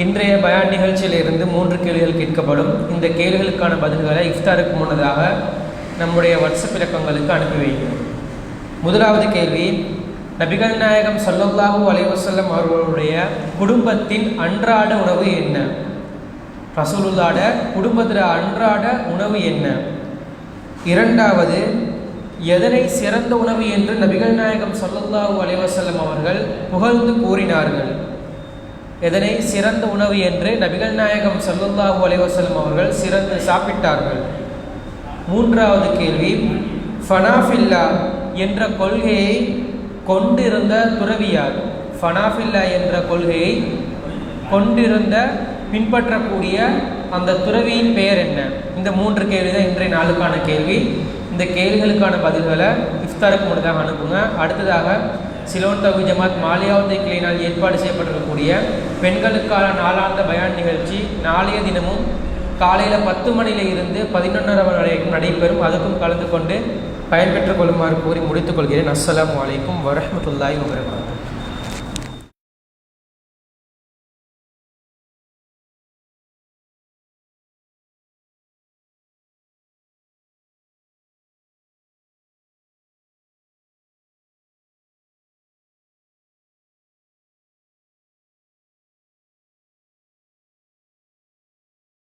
இன்றைய பயான் நிகழ்ச்சியிலிருந்து 3 கேள்விகள் கேட்கப்படும். இந்த கேள்விகளுக்கான பதில்களை இஃப்தாருக்கு முன்னதாக நம்முடைய வாட்ஸ்அப் இலக்கங்களுக்கு அனுப்பி வைக்கிறோம். முதலாவது கேள்வி, நபிகள் நாயகம் ஸல்லல்லாஹு அலைஹி வஸல்லம் அவர்களுடைய குடும்பத்தின் அன்றாட உணவு என்ன? ரசூலுல்லாஹ்ட குடும்பத்தில் அன்றாட உணவு என்ன? இரண்டாவது, எதனை சிறந்த உணவு என்று நபிகள் நாயகம் ஸல்லல்லாஹு அலைஹி வஸல்லம் அவர்கள் புகழ்ந்து கூறினார்கள்? எதனை சிறந்த உணவு என்று நபிகள் நாயகம் ஸல்லல்லாஹு அலைஹி வஸல்லம் அவர்கள் சிறந்து சாப்பிட்டார்கள்? மூன்றாவது கேள்வி, ஃபனாஃபில்லா என்ற கொள்கையை கொண்டிருந்த துறவியார்? ஃபனாஃபில்லா என்ற கொள்கையை கொண்டிருந்த பின்பற்றக்கூடிய அந்த துறவியின் பெயர் என்ன? இந்த 3 கேள்வி தான் இன்றைய நாளுக்கான கேள்வி. இந்த கேள்விகளுக்கான பதில்களை இஃப்தாருக்கு முன்னதாக அனுப்புங்க. அடுத்ததாக சிலோன் தவ்ஹீத் ஜமாத் மாலியாவத்தை கிளையினால் ஏற்பாடு செய்யப்பட்டிருக்கக்கூடிய பெண்களுக்கான நாளாந்த பயான் நிகழ்ச்சி நாளைய தினமும் காலையில் 10 மணியில இருந்து 11:30 மணி வரைக்கும் நடைபெறும். அதுக்கும் கலந்து கொண்டு பயன்பெற்றுக் கொள்ளுமாறு கூறி முடித்துக் கொள்கிறேன். அஸ்ஸலாமு அலைக்கும் வரஹ்மத்துல்லாஹி வபரகாத்துஹு.